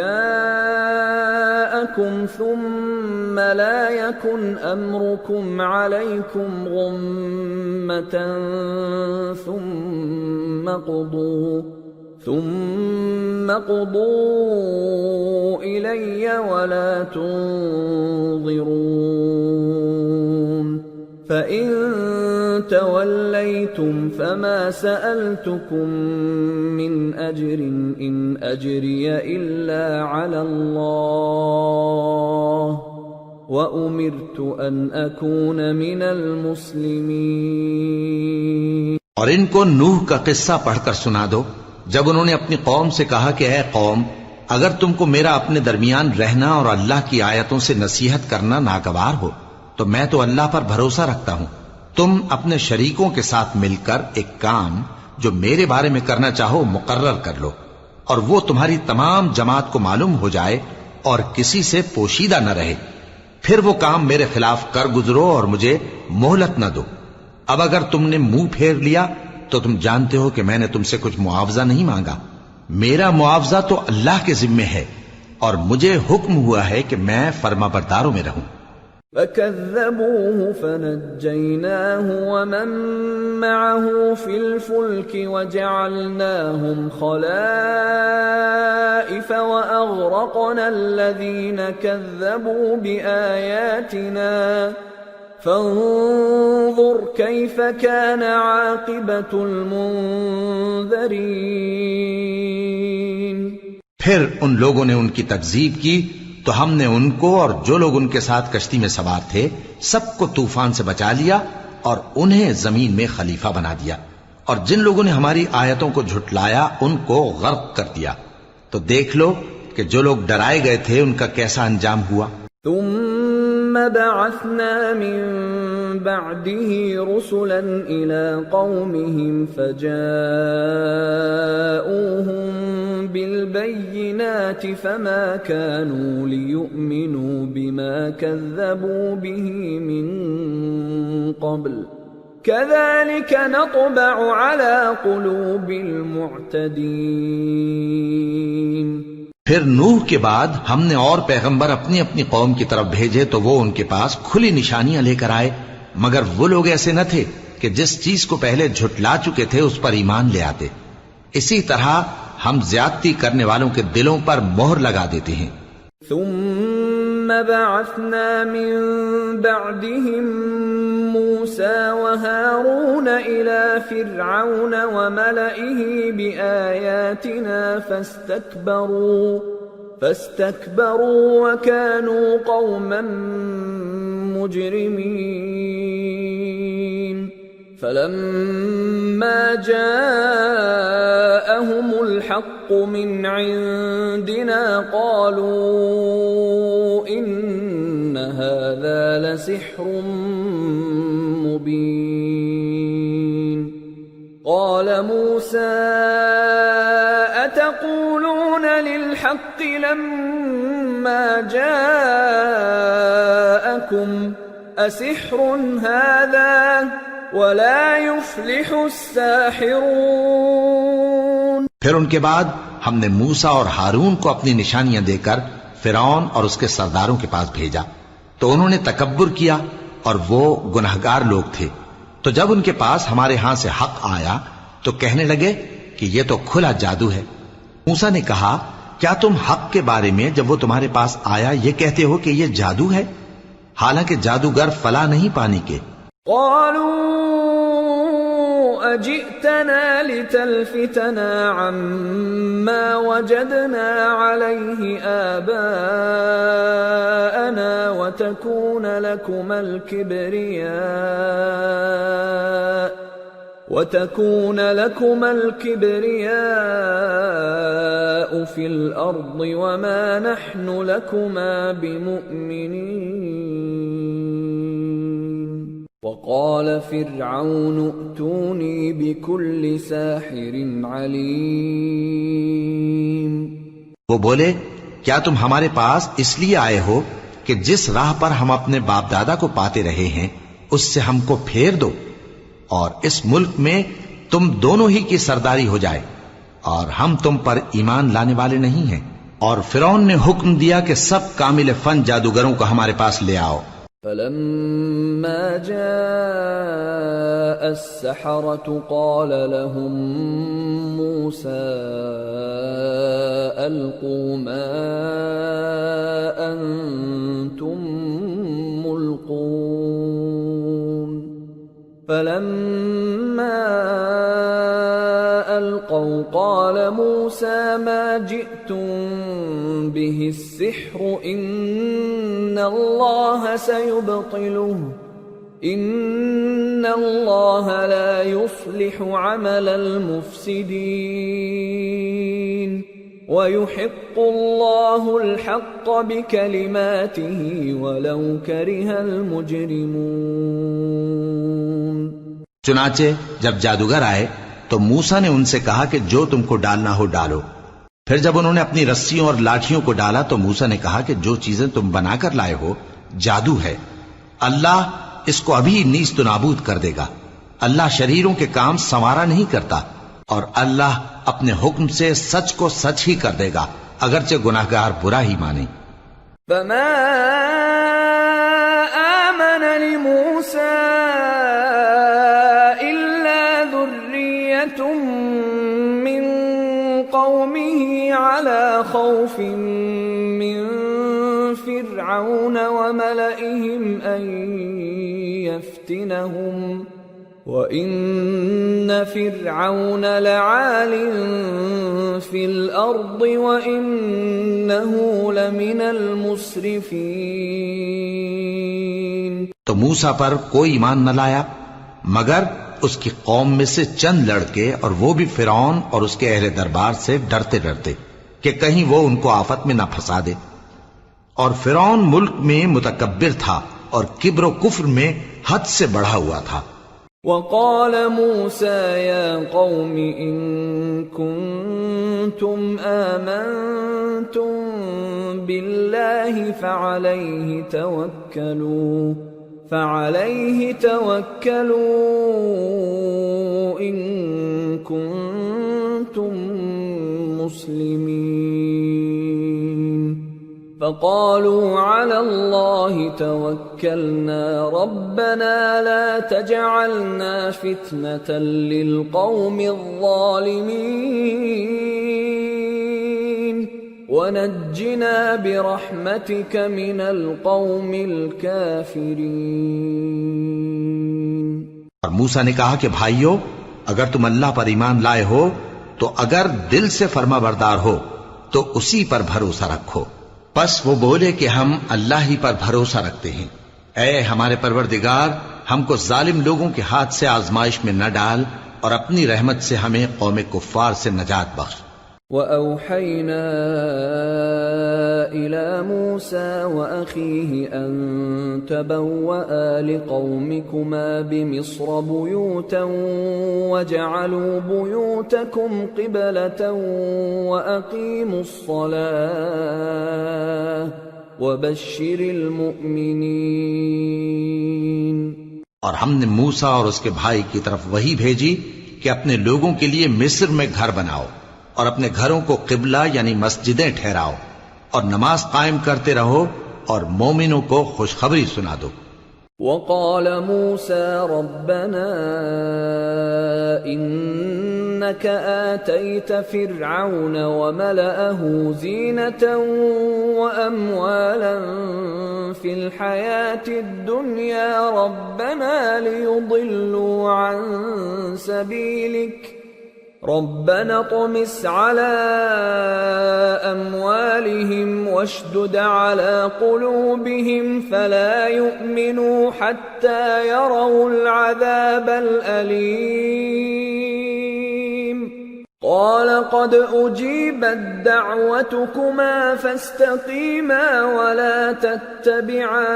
ثم لا يكن أمركم عليكم غمة ثم قضوا إلي ولا تنظرون. فَإِن تَوَلَّيْتُمْ فَمَا سَأَلْتُكُمْ مِنْ أَجْرٍ إِنْ أَجْرِيَ إِلَّا عَلَى اللَّهِ وَأُمِرْتُ أَنْ أَكُونَ مِنَ الْمُسْلِمِينَ. اور ان کو نوح کا قصہ پڑھ کر سنا دو جب انہوں نے اپنی قوم سے کہا کہ اے قوم، اگر تم کو میرا اپنے درمیان رہنا اور اللہ کی آیتوں سے نصیحت کرنا ناگوار ہو تو میں تو اللہ پر بھروسہ رکھتا ہوں، تم اپنے شریکوں کے ساتھ مل کر ایک کام جو میرے بارے میں کرنا چاہو مقرر کر لو، اور وہ تمہاری تمام جماعت کو معلوم ہو جائے اور کسی سے پوشیدہ نہ رہے، پھر وہ کام میرے خلاف کر گزرو اور مجھے مہلت نہ دو۔ اب اگر تم نے منہ پھیر لیا تو تم جانتے ہو کہ میں نے تم سے کچھ معاوضہ نہیں مانگا، میرا معاوضہ تو اللہ کے ذمے ہے، اور مجھے حکم ہوا ہے کہ میں فرما برداروں میں رہوں۔ فَكَذَّبُوهُ فَنَجَّيْنَاهُ وَمَن مَّعَهُ فِي الْفُلْكِ وَجَعَلْنَاهُمْ خَلَائِفَ وَأَغْرَقْنَا الَّذِينَ كَذَّبُوا بِآيَاتِنَا فَانظُرْ كَيْفَ كَانَ عَاقِبَةُ الْمُنذَرِينَ۔ پھر ان لوگوں نے ان کی تکذیب کی تو ہم نے ان کو اور جو لوگ ان کے ساتھ کشتی میں سوار تھے سب کو طوفان سے بچا لیا اور انہیں زمین میں خلیفہ بنا دیا، اور جن لوگوں نے ہماری آیتوں کو جھٹلایا ان کو غرق کر دیا۔ تو دیکھ لو کہ جو لوگ ڈرائے گئے تھے ان کا کیسا انجام ہوا۔ ثم بعثنا من بعده رسلا إلى قومهم فجاءوهم بالبينات فما كانوا ليؤمنوا بما كذبوا به من قبل كذلك نطبع على قلوب المعتدين۔ پھر نوح کے بعد ہم نے اور پیغمبر اپنی اپنی قوم کی طرف بھیجے تو وہ ان کے پاس کھلی نشانیاں لے کر آئے، مگر وہ لوگ ایسے نہ تھے کہ جس چیز کو پہلے جھٹلا چکے تھے اس پر ایمان لے آتے۔ اسی طرح ہم زیادتی کرنے والوں کے دلوں پر مہر لگا دیتے ہیں۔ ثم بعثنا من بعدهم موسى وهارون إلى فرعون وملئه بآياتنا فاستكبروا وكانوا قوما مجرمين۔ فلما جاءهم الحق من عندنا قالوا إن هذا لسحر مبين۔ قال موسى أتقولون للحق لما جاءكم أسحر هذا ولا يفلح الساحرون۔ پھر ان کے بعد ہم نے موسیٰ اور ہارون کو اپنی نشانیاں دے کر فرعون اور اس کے سرداروں کے پاس بھیجا، تو انہوں نے تکبر کیا اور وہ گنہگار لوگ تھے۔ تو جب ان کے پاس ہمارے ہاں سے حق آیا تو کہنے لگے کہ یہ تو کھلا جادو ہے۔ موسیٰ نے کہا کیا تم حق کے بارے میں جب وہ تمہارے پاس آیا یہ کہتے ہو کہ یہ جادو ہے، حالانکہ جادوگر فلاح نہیں پانی کے؟ قالوا أجئتنا لتلفتنا عما وجدنا عليه آباءنا وتكون لكما الكبرياء في الأرض وما نحن لكما بمؤمنين۔ وقال فرعون ائتوني بكل ساحر عليم۔ وہ بولے کیا تم ہمارے پاس اس لیے آئے ہو کہ جس راہ پر ہم اپنے باپ دادا کو پاتے رہے ہیں اس سے ہم کو پھیر دو، اور اس ملک میں تم دونوں ہی کی سرداری ہو جائے، اور ہم تم پر ایمان لانے والے نہیں ہیں۔ اور فرعون نے حکم دیا کہ سب کامل فن جادوگروں کو ہمارے پاس لے آؤ۔ فلما جاء السحرة قال لهم موسى ألقوا ما أنتم ملقون۔ فلما ألقوا قال موسى ما جئتم به السحر إن الله سيبطله إن الله لا يصلح عمل المفسدين ويحق الله الحق بكلماته ولو كره المجرمون۔ چنانچہ جب جادوگر آئے تو موسیٰ نے ان سے کہا کہ جو تم کو ڈالنا ہو ڈالو۔ پھر جب انہوں نے اپنی رسیوں اور لاٹھیوں کو ڈالا تو موسیٰ نے کہا کہ جو چیزیں تم بنا کر لائے ہو جادو ہے، اللہ اس کو ابھی نیست و نابود کر دے گا۔ اللہ شریروں کے کام سنوارا نہیں کرتا، اور اللہ اپنے حکم سے سچ کو سچ ہی کر دے گا، اگرچہ گناہگار برا ہی مانے۔ فما آمن لموسى إلا ذرية من قومه على خوف من فرعون وملئهم أن يفتنهم وَإِنَّ فِرْعَوْنَ لَعَالٍ فِي الْأَرْضِ وَإِنَّهُ لَمِنَ الْمُسْرِفِينَ۔ تو موسیٰ پر کوئی ایمان نہ لایا مگر اس کی قوم میں سے چند لڑکے، اور وہ بھی فرعون اور اس کے اہل دربار سے ڈرتے ڈرتے کہ کہیں وہ ان کو آفت میں نہ پھنسا دے۔ اور فرعون ملک میں متکبر تھا اور کبر و کفر میں حد سے بڑھا ہوا تھا۔ وقال موسى يا قوم إن كنتم آمنتم بالله فعليه توكلوا إن كنتم مسلمين فقالوا على الله توكلنا ربنا لا تجعلنا فتنة للقوم الظالمين ونجنا برحمتك من القوم الكافرين۔ اور موسیٰ نے کہا کہ بھائیو، اگر تم اللہ پر ایمان لائے ہو تو اگر دل سے فرما بردار ہو تو اسی پر بھروسہ رکھو۔ پس وہ بولے کہ ہم اللہ ہی پر بھروسہ رکھتے ہیں۔ اے ہمارے پروردگار، ہم کو ظالم لوگوں کے ہاتھ سے آزمائش میں نہ ڈال اور اپنی رحمت سے ہمیں قوم کفار سے نجات بخش۔ وَأَوْحَيْنَا إِلَى مُوسَى وَأَخِيهِ أَن تَبَوَّآ لِقَوْمِكُمَا بِمِصْرَ بُيُوتًا وَاجْعَلُوا بُيُوتَكُمْ قِبْلَةً وَأَقِيمُوا الصَّلَاةَ وَبَشِّرِ الْمُؤْمِنِينَ۔ اور ہم نے موسیٰ اور اس کے بھائی کی طرف وحی بھیجی کہ اپنے لوگوں کے لیے مصر میں گھر بناؤ اور اپنے گھروں کو قبلہ یعنی مسجدیں ٹھہراؤ، اور نماز قائم کرتے رہو اور مومنوں کو خوشخبری سنا دو۔ وقال موسى ربنا إنك آتيت فرعون وملأه زينة وأموالا في الحياة الدنيا ربنا ليضلوا عن سبيلك ربنا اطمس على أموالهم واشدد على قلوبهم فلا يؤمنوا حتى يروا العذاب الأليم قال قد أجيبت دعوتكما فاستقيما ولا تتبعان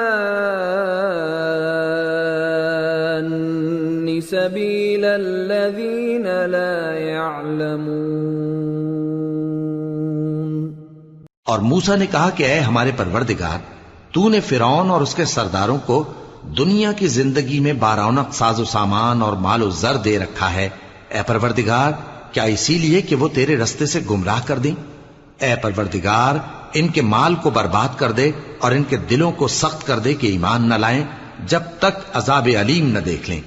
سبيل الذين لا يعلمون۔ اور موسیٰ نے کہا کہ اے ہمارے پروردگار، تو نے فرعون اور اس کے سرداروں کو دنیا کی زندگی میں بارونق ساز و سامان اور مال و زر دے رکھا ہے، اے پروردگار کیا اسی لیے کہ وہ تیرے رستے سے گمراہ کر دیں؟ اے پروردگار ان کے مال کو برباد کر دے اور ان کے دلوں کو سخت کر دے کہ ایمان نہ لائیں جب تک عذاب علیم نہ دیکھ لیں۔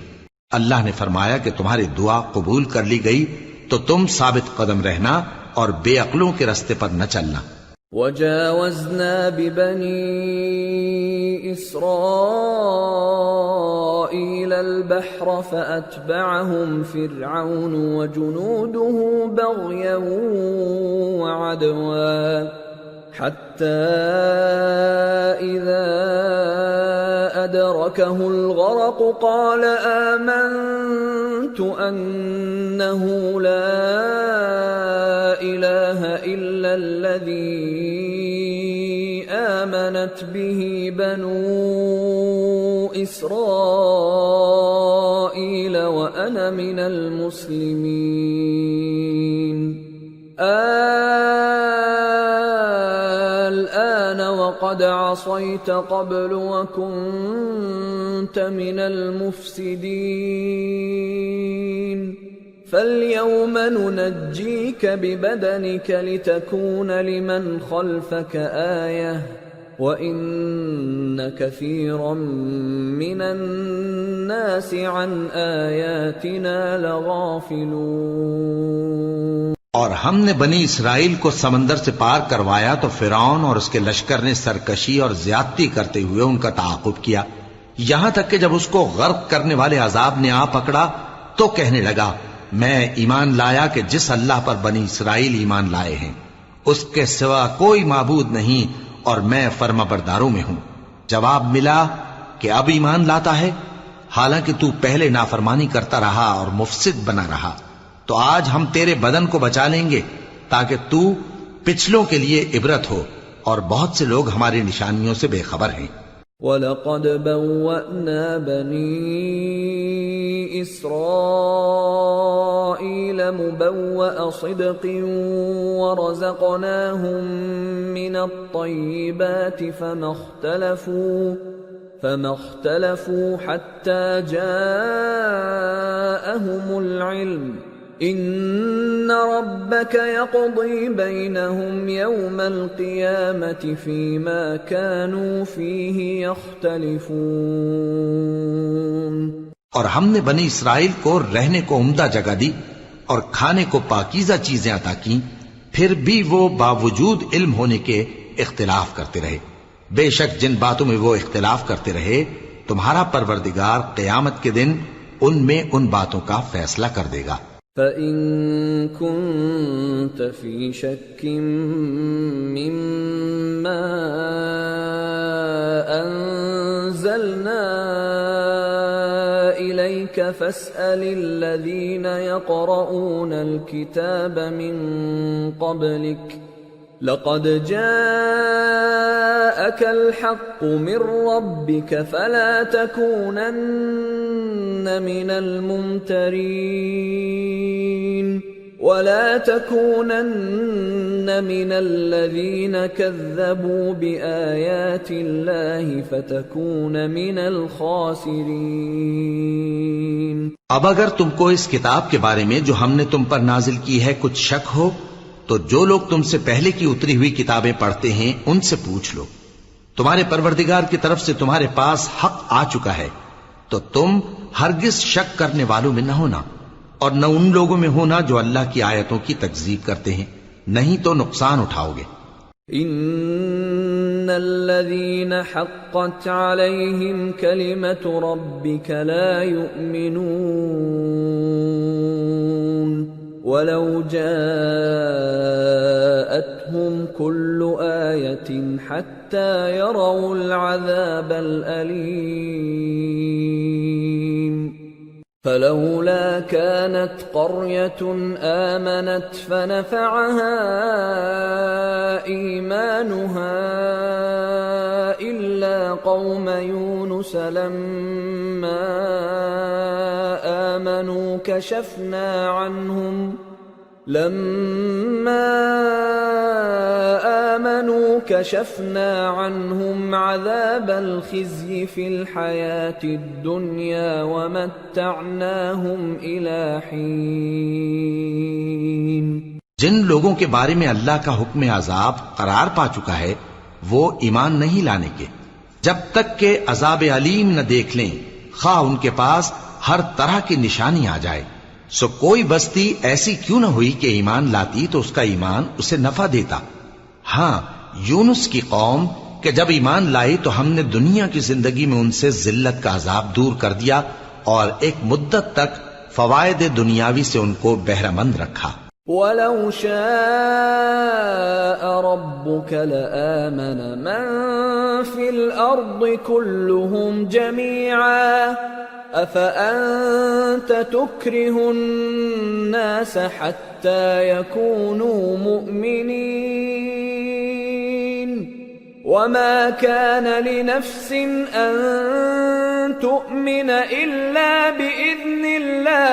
اللہ نے فرمایا کہ تمہاری دعا قبول کر لی گئی تو تم ثابت قدم رہنا اور بے عقلوں کے رستے پر نہ چلنا۔ وَجَاوَزْنَا بِبَنِي إِسْرَائِيلَ الْبَحْرَ فَأَتْبَعَهُمْ فِرْعَوْنُ وَجُنُودُهُ بَغْيًا وَعَدْوًا حَتَّى إِذَا أَدْرَكَهُ الْغَرَقُ قَالَ آمَنْتُ أَنَّهُ لَا إِلَهَ إِلَّا الَّذِي آمنت به بنو إسرائيل وأنا من المسلمين الآن وقد عصيت قبل وكنت من المفسدين فاليوم ننجيك ببدنك لتكون لمن خلفك آية وَإِنَّ كَثِيرًا مِّنَ النَّاسِ عَنْ آيَاتِنَا لَغَافِلُونَ۔ اور ہم نے بنی اسرائیل کو سمندر سے پار کروایا تو فرعون اور اس کے لشکر نے سرکشی اور زیادتی کرتے ہوئے ان کا تعاقب کیا، یہاں تک کہ جب اس کو غرق کرنے والے عذاب نے آ پکڑا تو کہنے لگا میں ایمان لایا کہ جس اللہ پر بنی اسرائیل ایمان لائے ہیں اس کے سوا کوئی معبود نہیں اور میں فرما برداروں میں ہوں۔ جواب ملا کہ اب ایمان لاتا ہے حالانکہ تو پہلے نافرمانی کرتا رہا اور مفسد بنا رہا، تو آج ہم تیرے بدن کو بچا لیں گے تاکہ تو پچھلوں کے لیے عبرت ہو، اور بہت سے لوگ ہماری نشانیوں سے بے خبر ہیں۔ وَلَقَدْ بَوَّأْنَا بَنِي إِسْرَائِيلَ مُبَوَّأَ صِدْقٍ وَرَزَقْنَاهُم مِّنَ الطَّيِّبَاتِ فَمَا اخْتَلَفُوا حَتَّى جَاءَهُمُ الْعِلْمُ إِنَّ رَبَّكَ يَقْضِي بَيْنَهُمْ يَوْمَ الْقِيَامَةِ فِيمَا كَانُوا فِيهِ يَخْتَلِفُونَ۔ اور ہم نے بنی اسرائیل کو رہنے کو عمدہ جگہ دی اور کھانے کو پاکیزہ چیزیں عطا کیں، پھر بھی وہ باوجود علم ہونے کے اختلاف کرتے رہے۔ بے شک جن باتوں میں وہ اختلاف کرتے رہے تمہارا پروردگار قیامت کے دن ان میں ان باتوں کا فیصلہ کر دے گا۔ فَإِن كُنتَ فِي شَكٍّ مِّمَّا أَنزَلْنَا إِلَيْكَ فَاسْأَلِ الَّذِينَ يَقْرَؤُونَ الْكِتَابَ مِن قَبْلِكَ لَقَدْ جَاءَكَ الْحَقُّ مِن رَّبِّكَ فَلَا تَكُونَنَّ مِنَ الْمُمْتَرِينَ وَلَا تَكُونَنَّ مِنَ الَّذِينَ كَذَّبُوا بِآيَاتِ اللَّهِ فَتَكُونَ مِنَ الْخَاسِرِينَ۔ اب اگر تم کو اس کتاب کے بارے میں جو ہم نے تم پر نازل کی ہے کچھ شک ہو تو جو لوگ تم سے پہلے کی اتری ہوئی کتابیں پڑھتے ہیں ان سے پوچھ لو، تمہارے پروردگار کی طرف سے تمہارے پاس حق آ چکا ہے تو تم ہرگز شک کرنے والوں میں نہ ہونا، اور نہ ان لوگوں میں ہونا جو اللہ کی آیتوں کی تکذیب کرتے ہیں، نہیں تو نقصان اٹھاؤ گے۔ ان الذين حقت عليهم كلمة ربك لا يؤمنون ولو جاءتهم كل آية حتى يروا العذاب الأليم فلولا كانت قرية آمنت فنفعها إيمانها إلا قوم يونس لما آمنوا كشفنا عنهم عذاب الخزي في الحياة الدنيا ومتعناهم إلى حين۔ جن لوگوں کے بارے میں اللہ کا حکم عذاب قرار پا چکا ہے وہ ایمان نہیں لانے کے جب تک کہ عذاب علیم نہ دیکھ لیں، خواہ ان کے پاس ہر طرح کی نشانی آ جائے۔ سو کوئی بستی ایسی کیوں نہ ہوئی کہ ایمان لاتی تو اس کا ایمان اسے نفع دیتا۔ ہاں، یونس کی قوم کہ جب ایمان لائی تو ہم نے دنیا کی زندگی میں ان سے ذلت کا عذاب دور کر دیا اور ایک مدت تک فوائد دنیاوی سے ان کو بہرہ مند رکھا۔ وَلَوْ شَاءَ رَبُّكَ لَآمَنَ مَن فِي الْأَرْضِ كُلُّهُمْ جَمِيعًا أَفَأَنْتَ تُكْرِهُ النَّاسَ حَتَّى يَكُونُوا مُؤْمِنِينَ وما كان لنفس أن تؤمن إلا بإذن الله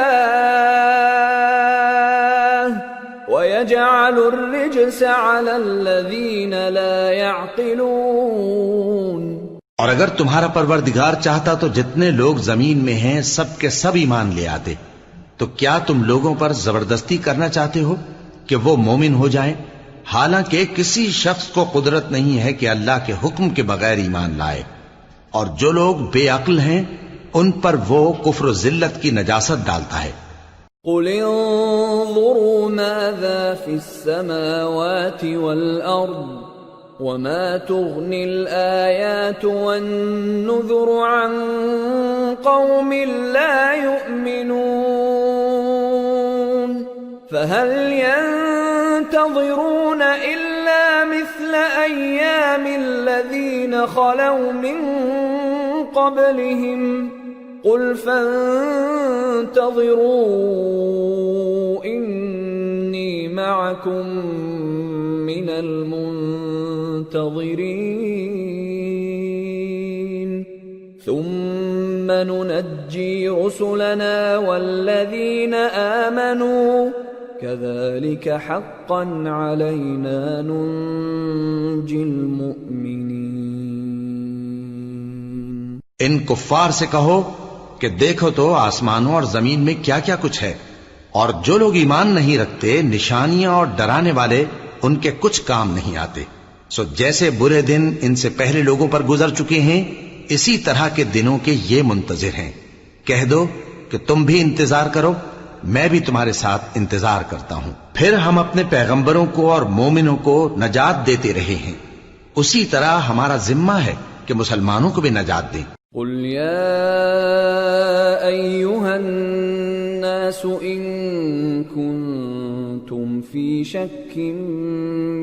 ويجعل الرجس على الذين لا يعقلون۔ اور اگر تمہارا پروردگار چاہتا تو جتنے لوگ زمین میں ہیں سب کے سب ایمان لے آتے، تو کیا تم لوگوں پر زبردستی کرنا چاہتے ہو کہ وہ مومن ہو جائیں؟ حالانکہ کسی شخص کو قدرت نہیں ہے کہ اللہ کے حکم کے بغیر ایمان لائے، اور جو لوگ بے عقل ہیں ان پر وہ کفر و ذلت کی نجاست ڈالتا ہے۔ قل انظروا ماذا في السماوات والأرض وما تغني الآيات والنذر عن قوم لا يؤمنون فهل ينتظرون إلا مثل أيام الذين خلوا من قبلهم قل فانتظروا إني معكم من المنتظرين ثم ننجي رسلنا والذين آمنوا كذلك حقا علينا ننجي المؤمنين۔ ان کفار سے کہو کہ دیکھو تو آسمانوں اور زمین میں کیا کیا کچھ ہے، اور جو لوگ ایمان نہیں رکھتے نشانیاں اور ڈرانے والے ان کے کچھ کام نہیں آتے، سو جیسے برے دن ان سے پہلے لوگوں پر گزر چکے ہیں اسی طرح کے دنوں کے یہ منتظر ہیں۔ کہہ دو کہ تم بھی انتظار کرو، میں بھی تمہارے ساتھ انتظار کرتا ہوں، پھر ہم اپنے پیغمبروں کو اور مومنوں کو نجات دیتے رہے ہیں، اسی طرح ہمارا ذمہ ہے کہ مسلمانوں کو بھی نجات دیں۔ قل يا أيها الناس إن كنتم في شك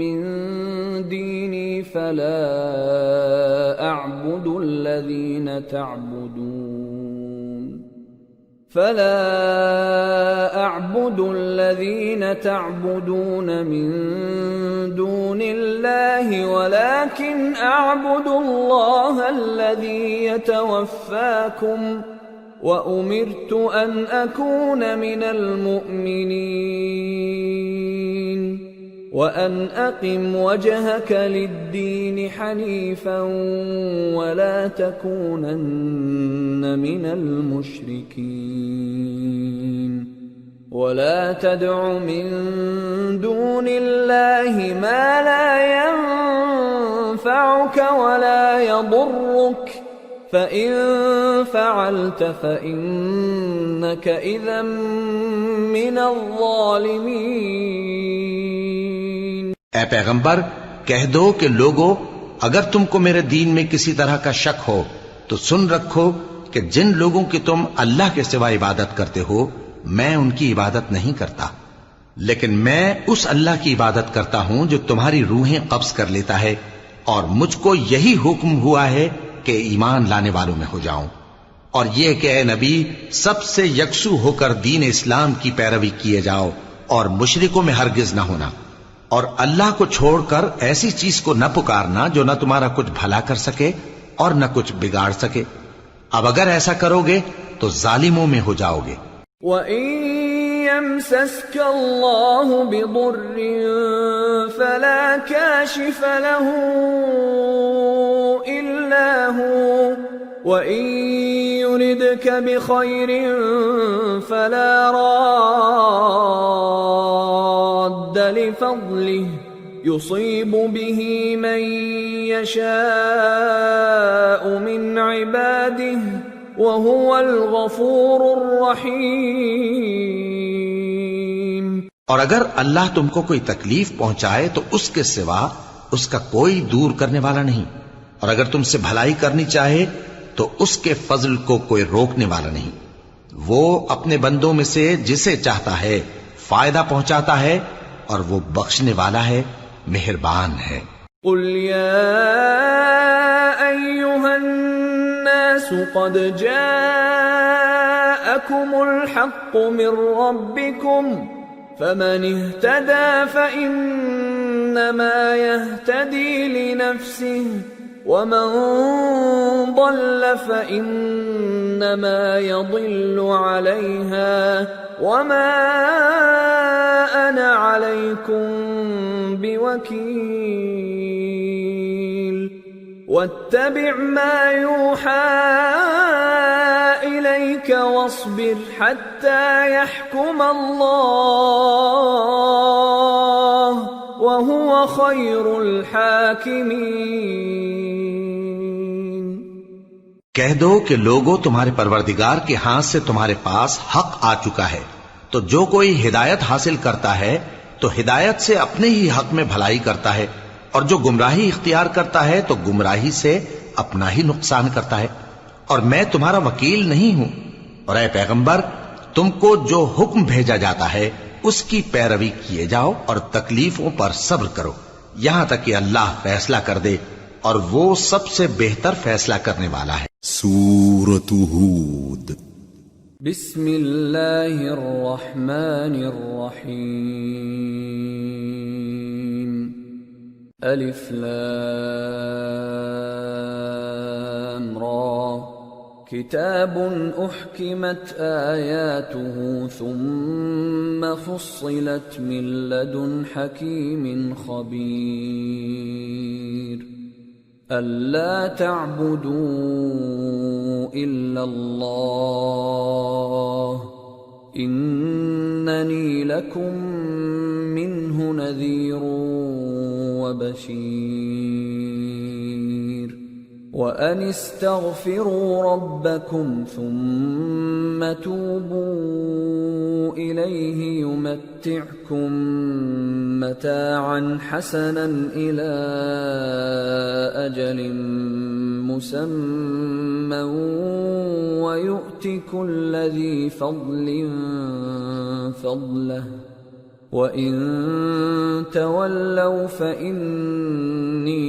من ديني فلا أعبد الذين تعبدون من دون الله ولكن أعبد الله الذي يتوفاكم وأمرت أن أكون من المؤمنين وأن أقم وجهك للدين حنيفا ولا تكونن من المشركين ولا تدع من دون الله ما لا ينفعك ولا يضرك فإن فعلت فإنك إذا من الظالمين۔ اے پیغمبر کہہ دو کہ لوگو اگر تم کو میرے دین میں کسی طرح کا شک ہو تو سن رکھو کہ جن لوگوں کی تم اللہ کے سوا عبادت کرتے ہو میں ان کی عبادت نہیں کرتا، لیکن میں اس اللہ کی عبادت کرتا ہوں جو تمہاری روحیں قبض کر لیتا ہے، اور مجھ کو یہی حکم ہوا ہے کہ ایمان لانے والوں میں ہو جاؤں، اور یہ کہ اے نبی سب سے یکسو ہو کر دین اسلام کی پیروی کیے جاؤ اور مشرکوں میں ہرگز نہ ہونا، اور اللہ کو چھوڑ کر ایسی چیز کو نہ پکارنا جو نہ تمہارا کچھ بھلا کر سکے اور نہ کچھ بگاڑ سکے، اب اگر ایسا کرو گے تو ظالموں میں ہو جاؤ گے۔ وَإِن يَمْسَسْكَ اللَّهُ بِضُرٍّ فَلَا كَاشِفَ لَهُ إِلَّا هُوَ وَإِن يُرِدْكَ بِخَيْرٍ فَلَا رَادَّ لِفَضْلِهِ يُصِيبُ بِهِ مَن يَشَاءُ مِنْ عِبَادِهِ وَهُوَ الْغَفُورُ الرَّحِيمُ۔ اور اگر اللہ تم کو کوئی تکلیف پہنچائے تو اس کے سوا اس کا کوئی دور کرنے والا نہیں، اور اگر تم سے بھلائی کرنی چاہے تو اس کے فضل کو کوئی روکنے والا نہیں، وہ اپنے بندوں میں سے جسے چاہتا ہے فائدہ پہنچاتا ہے اور وہ بخشنے والا ہے، مہربان ہے۔ قل يا أيها الناس قد جاءكم الحق من ربكم فمن اهتدى فإن فإنما يهتدي لنفسه ومن ضل فإنما يضل عليها وما أنا عليكم بوكيل واتبع ما يوحى إليك واصبر حتى يحكم الله وهو خير الحاكمين۔ کہہ دو کہ لوگوں، تمہارے پروردگار کے ہاتھ سے تمہارے پاس حق آ چکا ہے، تو جو کوئی ہدایت حاصل کرتا ہے تو ہدایت سے اپنے ہی حق میں بھلائی کرتا ہے، اور جو گمراہی اختیار کرتا ہے تو گمراہی سے اپنا ہی نقصان کرتا ہے، اور میں تمہارا وکیل نہیں ہوں۔ اور اے پیغمبر، تم کو جو حکم بھیجا جاتا ہے اس کی پیروی کیے جاؤ اور تکلیفوں پر صبر کرو یہاں تک کہ اللہ فیصلہ کر دے، اور وہ سب سے بہتر فیصلہ کرنے والا ہے۔ سورة ہود۔ بسم اللہ الرحمن الرحیم۔ الف لام را کتاب احکمت آیاته ثم فصلت من لدن حکیم خبیر أَلَّا تَعْبُدُوا إِلَّا اللَّهَ إِنَّنِي لَكُمْ مِنْهُ نَذِيرٌ وَبَشِيرٌ وَأَنِ اسْتَغْفِرُوا رَبَّكُمْ ثُمَّ تُوبُوا إِلَيْهِ يُمَتِّعْكُمْ مَتَاعًا حَسَنًا إِلَى أَجَلٍ مُّسَمًّى وَيُؤْتِ كُلَّ ذِي فَضْلٍ فَضْلَهُ وَإِن تَوَلَّوْا فَإِنِّي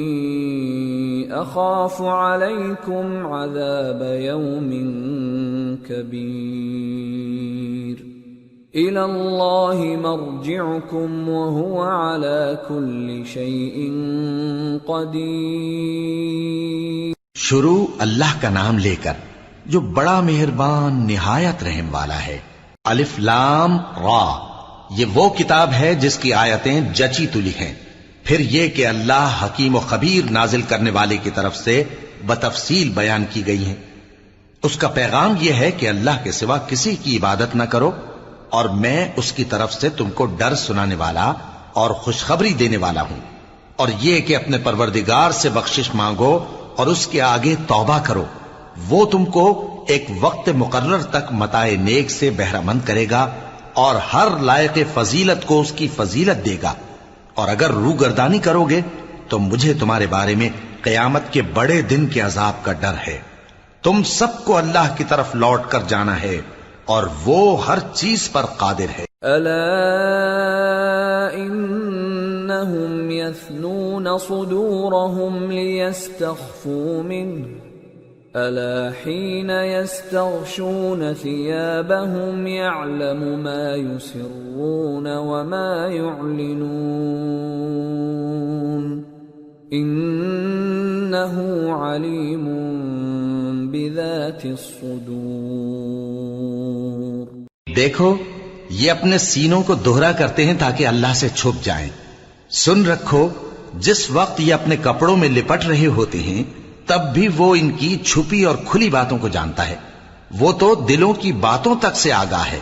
أَخَافُ عَلَيْكُمْ عَذَابَ يَوْمٍ كَبِيرٍ إِلَى اللَّهِ مَرْجِعُكُمْ وَهُوَ عَلَى كُلِّ شَيْءٍ قَدِيرٌ۔ شروع اللہ کا نام لے کر جو بڑا مہربان نہایت رحم والا ہے۔ الف لام را، یہ وہ کتاب ہے جس کی آیتیں جچی تلی ہیں۔ پھر یہ کہ اللہ حکیم و خبیر نازل کرنے والے کی طرف سے بتفصیل بیان کی گئی ہیں۔ اس کا پیغام یہ ہے کہ اللہ کے سوا کسی کی عبادت نہ کرو، اور میں اس کی طرف سے تم کو ڈر سنانے والا اور خوشخبری دینے والا ہوں، اور یہ کہ اپنے پروردگار سے بخشش مانگو اور اس کے آگے توبہ کرو، وہ تم کو ایک وقت مقرر تک متاع نیک سے بہرہ مند کرے گا، اور ہر لائق فضیلت کو اس کی فضیلت دے گا۔ اور اگر روگردانی کرو گے تو مجھے تمہارے بارے میں قیامت کے بڑے دن کے عذاب کا ڈر ہے۔ تم سب کو اللہ کی طرف لوٹ کر جانا ہے، اور وہ ہر چیز پر قادر ہے۔ الا انہم یثنون صدورہم لیستخفوا منہ الا حین یستغشون ثیابہم یعلم ما یسرون وما یعلنون انہ علیم بذات الصدور۔ دیکھو، یہ اپنے سینوں کو دوہرا کرتے ہیں تاکہ اللہ سے چھپ جائیں۔ سن رکھو، جس وقت یہ اپنے کپڑوں میں لپٹ رہے ہوتے ہیں تب بھی وہ ان کی چھپی اور کھلی باتوں کو جانتا ہے، وہ تو دلوں کی باتوں تک سے آگاہ ہے۔